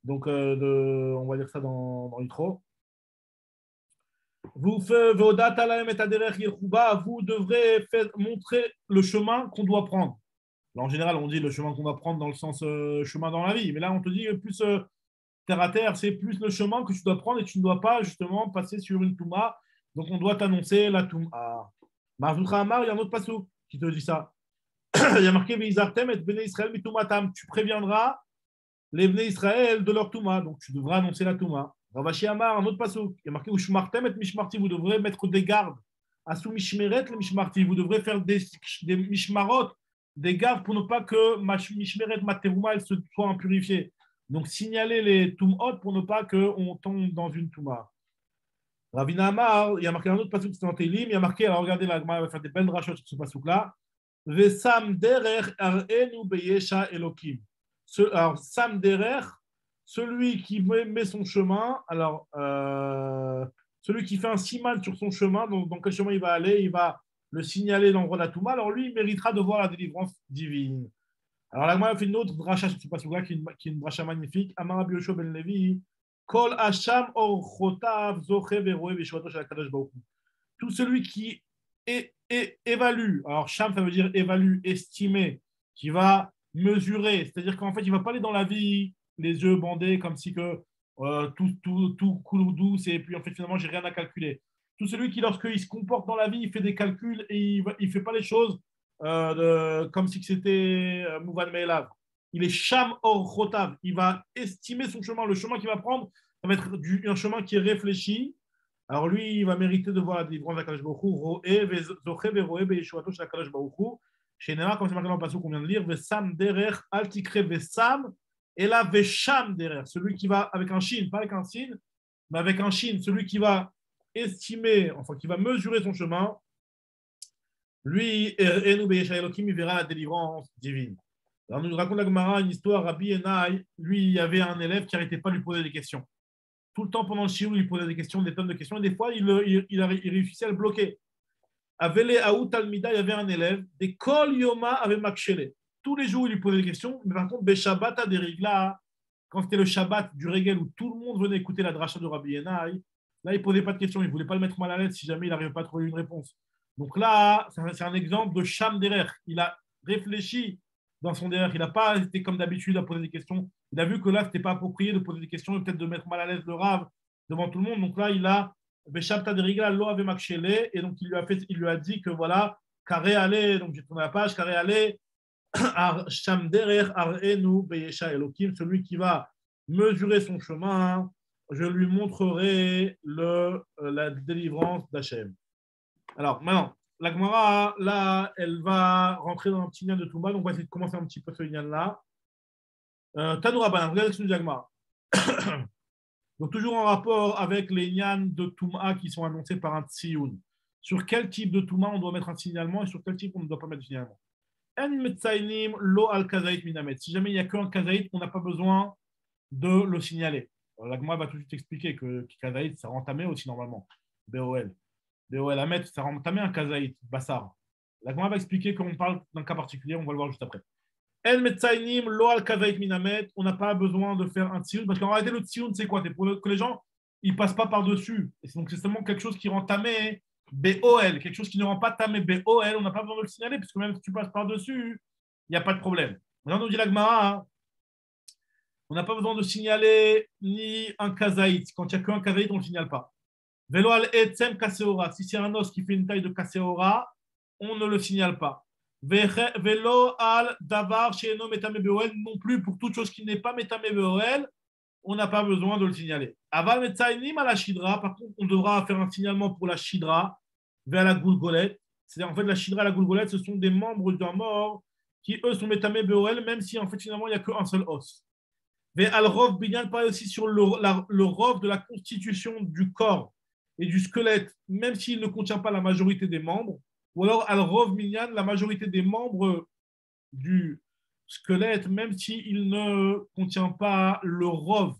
[SPEAKER 1] Donc on va dire ça dans l'intro. Vous devrez montrer le chemin qu'on doit prendre. Là, en général, on dit le chemin qu'on doit prendre dans le sens chemin dans la vie. Mais là, on te dit plus terre à terre, c'est plus le chemin que tu dois prendre et tu ne dois pas justement passer sur une touma. Donc, on doit t'annoncer la touma. Marzutra Amar, il y a un autre passou qui te dit ça. Il y a marqué Veizartem et Bnei Israël mitumatam. Tu préviendras les Bnei Israël de leur touma. Donc, tu devras annoncer la touma. Ravashi Amar, un autre passou. Il y a marqué Ushmartem et Mishmarti. Vous devrez mettre des gardes. Asu Mishmeret le Mishmarti. Vous devrez faire des Mishmarot, des gardes pour ne pas que Mishmeret Materouma elle se soit impurifiée. Donc, signaler les Tumot pour ne pas qu'on tombe dans une Touma. Ravina Amar, il y a marqué un autre passage qui est dans Télim, il y a marqué, alors regardez, la Gemara va faire des belles rachats sur ce passage-là. Vesam derer arenu beyesha elokim. Alors, Sam derer, celui qui met son chemin, alors, celui qui fait un siman sur son chemin, dans quel chemin il va aller, il va le signaler dans le roi de la Touma, alors lui, il méritera de voir la délivrance divine. Alors, la Gemara fait une autre dracha sur ce passage-là, qui est une dracha magnifique. Amar Rabbi Yoshua ben Levi. Kol Hasham Orchotav Zoche Veroe Veshuato Shel HaKadosh Baruch Hu. Tout celui qui évalue, alors Sham, ça veut dire évalue, estimer, qui va mesurer, c'est-à-dire qu'en fait, il ne va pas aller dans la vie les yeux bandés comme si que tout coule douce et puis en fait, finalement, j'ai rien à calculer. Tout celui qui, lorsqu'il se comporte dans la vie, il fait des calculs et il ne fait pas les choses comme si c'était Mouvan Me'elav. Il est Sham Or Chotav. Il va estimer son chemin. Le chemin qu'il va prendre, ça va être un chemin qui est réfléchi. Alors lui, il va mériter de voir la délivrance d'Akadosh Baruch Hu. Roé, Zoché, Veroé, Be'yeshuato shel HaKadosh Baruch Hu. Chez Néma, comme c'est marqué dans le passage qu'on vient de lire, Vesam Derer, Altikre Vesam, et là, Vesham Derer. Celui qui va avec un shin, pas avec un sin, mais avec un shin, celui qui va estimer, enfin qui va mesurer son chemin, lui, Enu Be'yesha Elokim, il verra la délivrance divine. Alors, nous raconte la Gemara une histoire. Rabbi Enai, lui, il y avait un élève qui n'arrêtait pas de lui poser des questions. Tout le temps pendant le shiur, il lui posait des questions, des tonnes de questions, et des fois, il réussissait à le bloquer. Avele Aout Almida, il y avait un élève, des Kol Yoma avec Makshele. Tous les jours, il lui posait des questions, mais par contre, Beshabbat des Rigla, quand c'était le Shabbat du Régel où tout le monde venait écouter la dracha de Rabbi Enai, là, il ne posait pas de questions, il ne voulait pas le mettre mal à l'aise si jamais il n'arrivait pas à trouver une réponse. Donc là, c'est un exemple de Sham Derer. Il a réfléchi dans son derrière, il n'a pas été comme d'habitude à poser des questions. Il a vu que là, ce n'était pas approprié de poser des questions et peut-être de mettre mal à l'aise le Rav devant tout le monde. Donc là, il a Beshabta derigla lo ave makshele et donc il lui a dit que voilà, carré allé, donc j'ai tourné la page, carré allé, Sham derer arenu beyesha elokim, celui qui va mesurer son chemin, je lui montrerai la délivrance d'Hachem. Alors maintenant, la Gemara, là, elle va rentrer dans un petit lien de Touma, donc on va essayer de commencer un petit peu ce lien-là. Tanoura Banan, regardez ce que nous dit la Gemara. Donc toujours en rapport avec les liens de Touma qui sont annoncés par un Tsioun. Sur quel type de Touma on doit mettre un signalement et sur quel type on ne doit pas mettre de signalement. En metzainim lo al kazaït minamet. Si jamais il n'y a qu'un kazaït, on n'a pas besoin de le signaler. Alors, la Gemara va tout de suite expliquer que kazaït, ça rentamé aussi normalement. BOL. BOL à mettre, ça rentamé un kazaït, bassar. La Gemara va expliquer qu'on parle d'un cas particulier, on va le voir juste après. En metzainim lo al kazaït minamet. On n'a pas besoin de faire un tsioun parce qu'en réalité, le tsioun, c'est quoi? C'est pour que les gens ils passent pas par-dessus. Et donc, c'est seulement quelque chose qui rend tamé BOL, quelque chose qui ne rend pas tamé BOL, on n'a pas besoin de le signaler, puisque même si tu passes par-dessus, il n'y a pas de problème. Maintenant, nous dit la Gemara, on n'a pas besoin de signaler ni un kazaït. Quand il n'y a qu'un kazaït, on ne le signale pas. Velo al etzem kaseora. Si c'est un os qui fait une taille de kaseora, on ne le signale pas. Velo al davar sheeno metame BOL, non plus pour toute chose qui n'est pas metame BOL, on n'a pas besoin de le signaler. Aval metzainim à la shidra, par contre, on devra faire un signalement pour la shidra vers la goulgolette. C'est-à-dire, en fait, la shidra et la goulgolette, ce sont des membres d'un mort qui, eux, sont métamés BOL, même si, en fait, finalement, il n'y a qu'un seul os. Mais al-rov binyan parle aussi sur le rov de la constitution du corps et du squelette, même s'il ne contient pas la majorité des membres, ou alors al-rov binyan, la majorité des membres du squelette, même s'il ne contient pas le rov.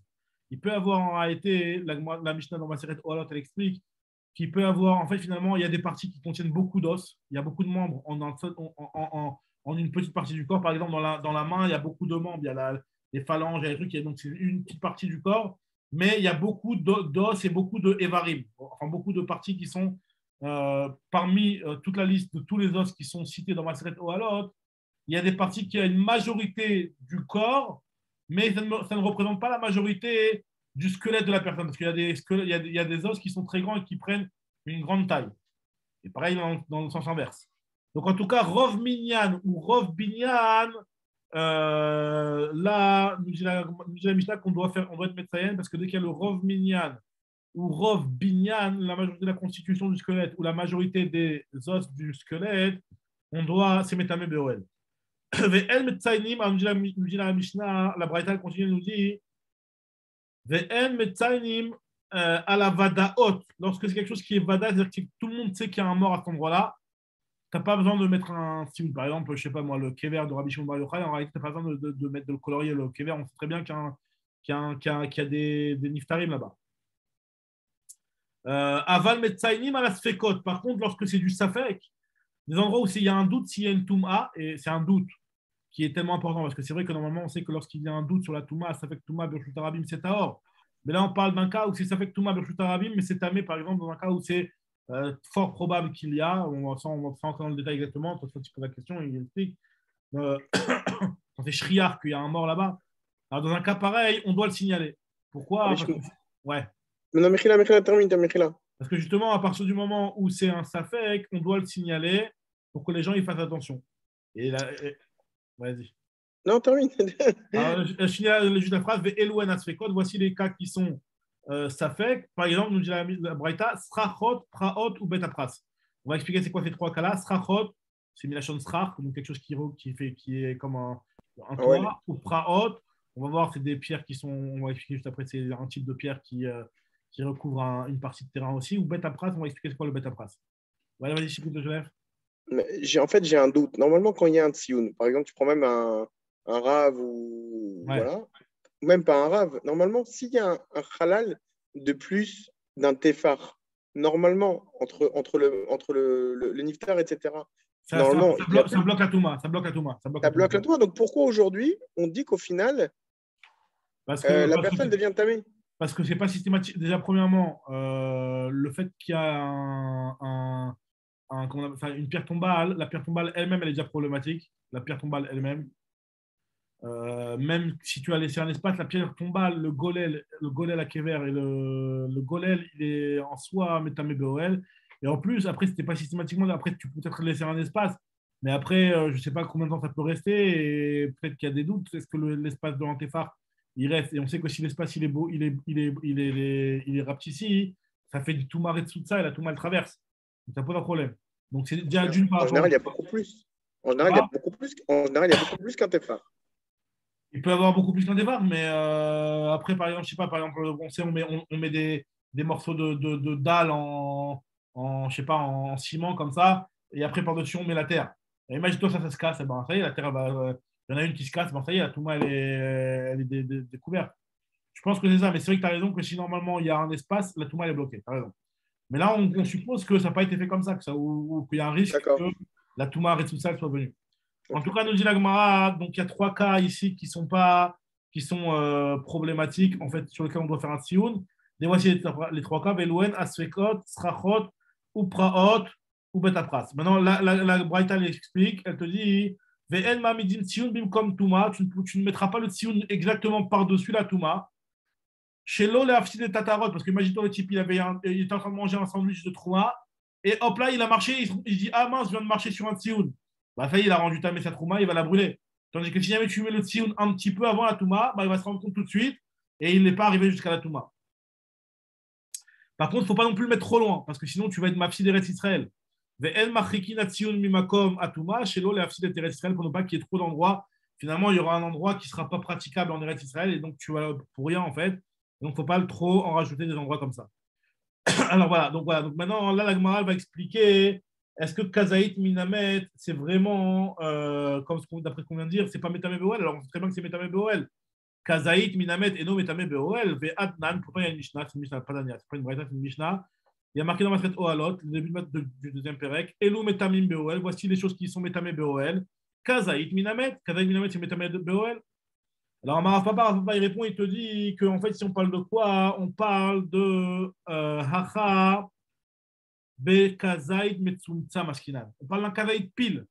[SPEAKER 1] Il peut avoir en réalité, la Mishnah dans Maseret Ohalot, elle explique qu'il peut avoir, en fait, finalement, il y a des parties qui contiennent beaucoup d'os, il y a beaucoup de membres en une petite partie du corps. Par exemple, dans la main, il y a beaucoup de membres, il y a les phalanges, il y a des trucs, donc c'est une petite partie du corps, mais il y a beaucoup d'os et beaucoup de évarim, enfin beaucoup de parties qui sont parmi toute la liste de tous les os qui sont cités dans Maseret Ohalot. Il y a des parties qui ont une majorité du corps, mais ça ne représente pas la majorité du squelette de la personne, parce qu'il y a il y a des os qui sont très grands et qui prennent une grande taille. Et pareil dans le sens inverse. Donc en tout cas, Rov Minyan ou Rov Binyan, là, nous dit la Mishnah qu'on doit être médecin, parce que dès qu'il y a le Rov Minyan ou Rov Binyan, la majorité de la constitution du squelette ou la majorité des os du squelette, c'est Métamé Beoel. Ve'el Metzainim, nous dit la Mishnah, la Braïta continue de nous dire Ve'el Metzainim à la Vadaot, lorsque c'est quelque chose qui est Vada, c'est-à-dire que tout le monde sait qu'il y a un mort à cet endroit-là, tu n'as pas besoin de mettre un signe. Par exemple, je ne sais pas moi, le kever de Rabbi Shimon Bar Yochai, en réalité, tu n'as pas besoin de colorier le kever, on sait très bien qu'il y a des niftarim là-bas. Aval Metzainim à la Sfekot, par contre, lorsque c'est du Safek, des endroits où il y a un doute s'il y a une Touma, et c'est un doute qui est tellement important, parce que c'est vrai que normalement, on sait que lorsqu'il y a un doute sur la Touma, Safek Touma, Birshut Arabim, c'est Tahor. Mais là, on parle d'un cas où c'est Safek Touma, Birshut Arabim, mais c'est Tamé, par exemple, dans un cas où c'est fort probable qu'il y a, on va entrer dans le détail exactement, toi, tu poses la question, il explique, quand c'est Shriar qu'il y a un mort là-bas. Alors, dans un cas pareil, on doit le signaler. Pourquoi? Ouais.
[SPEAKER 3] Non, Michila, termine, Michila.
[SPEAKER 1] Parce que justement, à partir du moment où c'est un Safek, on doit le signaler pour que les gens y fassent attention. Et là, vas-y.
[SPEAKER 3] Non, termine.
[SPEAKER 1] Alors, je finis juste la phrase. Ve'elouen asfekot. Voici les cas qui sont Safek. Par exemple, nous dit la Braïta, Srachot, Praot ou Betapras. On va expliquer c'est quoi ces trois cas-là. Srachot, c'est Milachon Srach, donc quelque chose qui est comme un toit. Ouais. Ou Praot, on va voir, c'est des pierres qui sont, on va expliquer juste après, c'est un type de pierre qui recouvre une partie de terrain aussi. Ou Betapras, on va expliquer c'est quoi le Betapras. Voilà, vas-y, Chicout de Genève.
[SPEAKER 3] En fait, j'ai un doute. Normalement, quand il y a un tsioun, par exemple, tu prends même un rave ou
[SPEAKER 1] ouais.
[SPEAKER 3] Voilà, même pas un rave. Normalement, s'il y a un halal de plus d'un tefar, normalement, entre le niftar, etc.
[SPEAKER 1] Ça bloque la Touma. Ça bloque la
[SPEAKER 3] Touma. Donc pourquoi aujourd'hui, on dit qu'au final, la personne devient tamée?
[SPEAKER 1] Parce que ce n'est pas systématique. Déjà, premièrement, le fait qu'il y a une pierre tombale, la pierre tombale elle-même, elle est déjà problématique. La pierre tombale elle-même. Même si tu as laissé un espace, la pierre tombale, le golel à Kever et le golel, il est en soi métamé Beoel. Et en plus, après, c'était pas systématiquement. Après, tu peux peut-être laisser un espace, mais après, je ne sais pas combien de temps ça peut rester. Et peut-être qu'il y a des doutes. Est-ce que l'espace de l'antéphare, il reste? Et on sait que si l'espace il est beau, il est rapetissé, ça fait du Touma et de ça, et la Touma elle traverse. Donc ça pose un problème. Donc c'est déjà d'une part.
[SPEAKER 3] En général, il y a beaucoup plus. En général, il y a beaucoup plus qu'un téphar.
[SPEAKER 1] Il peut y avoir beaucoup plus qu'un départ, mais après, par exemple, je sais pas, par exemple, on met des morceaux de dalle je sais pas, en ciment comme ça, et après, par-dessus, on met la terre. Imagine-toi, ça se casse, ben, ça y est, la terre, il y en a une qui se casse, ben, ça y est, la Touma, elle est découverte. Je pense que c'est ça, mais c'est vrai que tu as raison que si normalement il y a un espace, la Touma, elle est bloquée. Tu as raison. Mais là, on suppose que ça n'a pas été fait comme ça, ou qu'il y a un risque que la Touma Retsoussal soit venue. En tout cas, nous dit la Gemara, donc il y a trois cas ici qui sont problématiques, en fait, sur lesquels on doit faire un tsioun. Et voici les trois cas, Velouen, Asfekot, Srachot, ou Praot, ou Betapras. Maintenant, la Braïta l'explique, elle te dit, Ve'en mamidim tsioun bim comme Touma, tu ne mettras pas le tsioun exactement par-dessus la Touma. Chez l'eau, les afsid et tatarot, parce que imagine-toi, le type, il était en train de manger un sandwich de Trouma, et hop là, il a marché, il dit, ah mince, je viens de marcher sur un tsioun. Bah, ça y est, il a rendu tamé sa Trouma, il va la brûler. Tandis que si jamais tu mets le tsioun un petit peu avant la Touma, bah, il va se rendre compte tout de suite et il n'est pas arrivé jusqu'à la Touma. Par contre, il ne faut pas non plus le mettre trop loin, parce que sinon tu vas être mafsid Eretz Israël. Ve'el machrikin tsioun mimakom atuma, shelo le afsid Eretz Israël, pour ne pas qu'il y ait trop d'endroits. Finalement, il y aura un endroit qui ne sera pas praticable en Eretz Israël et donc tu vas pour rien en fait. Donc, il ne faut pas trop en rajouter des endroits comme ça. Alors voilà, donc maintenant, là, la Gemara va expliquer est-ce que Kazaït Minamet, c'est vraiment, d'après ce qu'on vient de dire, c'est pas Metame Beoel? Alors on sait très bien que c'est Metame Beoel. Kazaït Minamet et non Metame Beoel. Ve'at Nan, pourtant il y a une Mishnah, c'est une Mishnah, pas d'Ania, c'est pas une Braïta, c'est une Mishnah. Il y a marqué dans Masret Ohalot, le début du deuxième Pérec, Elou Metamim Beoel, voici les choses qui sont Metame Beoel. Kazaït Minamet, Kazaït Minamet, c'est Metame Beoel. Alors, Rav Papa, il répond, il te dit qu'en fait, si on parle de quoi? On parle de Hacha Be Kazaït Metsumtsa Maskinan. On parle d'un Kazaït pile.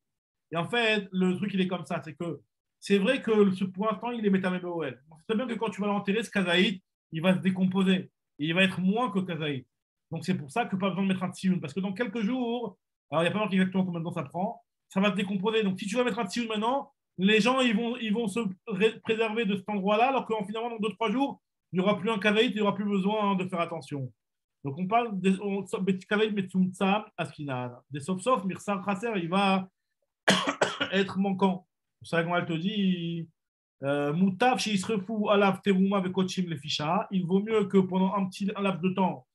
[SPEAKER 1] Et en fait, le truc, il est comme ça. C'est que c'est vrai que pour l'instant, il est Metame Beoel. C'est bien que quand tu vas l'enterrer, ce Kazaït, il va se décomposer. Et il va être moins que Kazaït. Donc, c'est pour ça que pas besoin de mettre un tsioun. Parce que dans quelques jours, alors il n'y a pas marqué exactement combien de temps ça prend, ça va se décomposer. Donc, si tu vas mettre un tsioun maintenant, les gens ils vont se préserver de cet endroit-là, alors qu'en finalement, dans 2-3 jours, il n'y aura plus un Kazaït, il n'y aura plus besoin de faire attention. Donc, on parle de Kazaït Metsumtsa Askinan. Des sauf Mirsar Khasser, il va être manquant. C'est ça qu'on te dit. Moutaf, chez Isrefou, Alav, Terouma, avec Kochim, les Ficha. Il vaut mieux que pendant un laps de temps,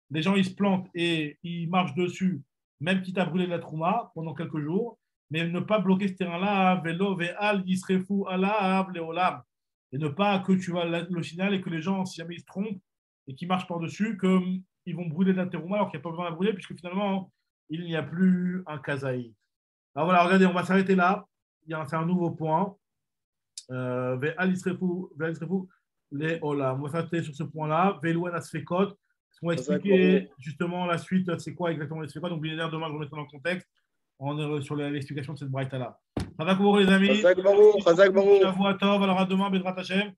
[SPEAKER 1] les gens ils se plantent et ils marchent dessus, même quitte à brûler la Trouma pendant quelques jours, mais ne pas bloquer ce terrain-là, vélo, véal, Isrefou, Alav, Léolam. Et ne pas que tu vas le signal et que les gens, si jamais ils se trompent et qu'ils marchent par-dessus, qu'ils vont brûler la Terouma alors qu'il n'y a pas besoin de la brûler, puisque finalement, il n'y a plus un Kazaï. Alors voilà, regardez, on va s'arrêter là. C'est un nouveau point. Ve'al Isrefou, les Olam. On va s'arrêter sur ce point-là. Ve'louan Asfekot. On va expliquer justement la suite, c'est quoi exactement les Asfekot. Donc, bien évidemment, demain, je vais mettre dans le contexte sur l'explication de cette braïta-là. Chazak Baruch, les amis.
[SPEAKER 3] Chazak Baruch.
[SPEAKER 1] Shavuot Tov. Alors, à demain, Bezrat Hashem.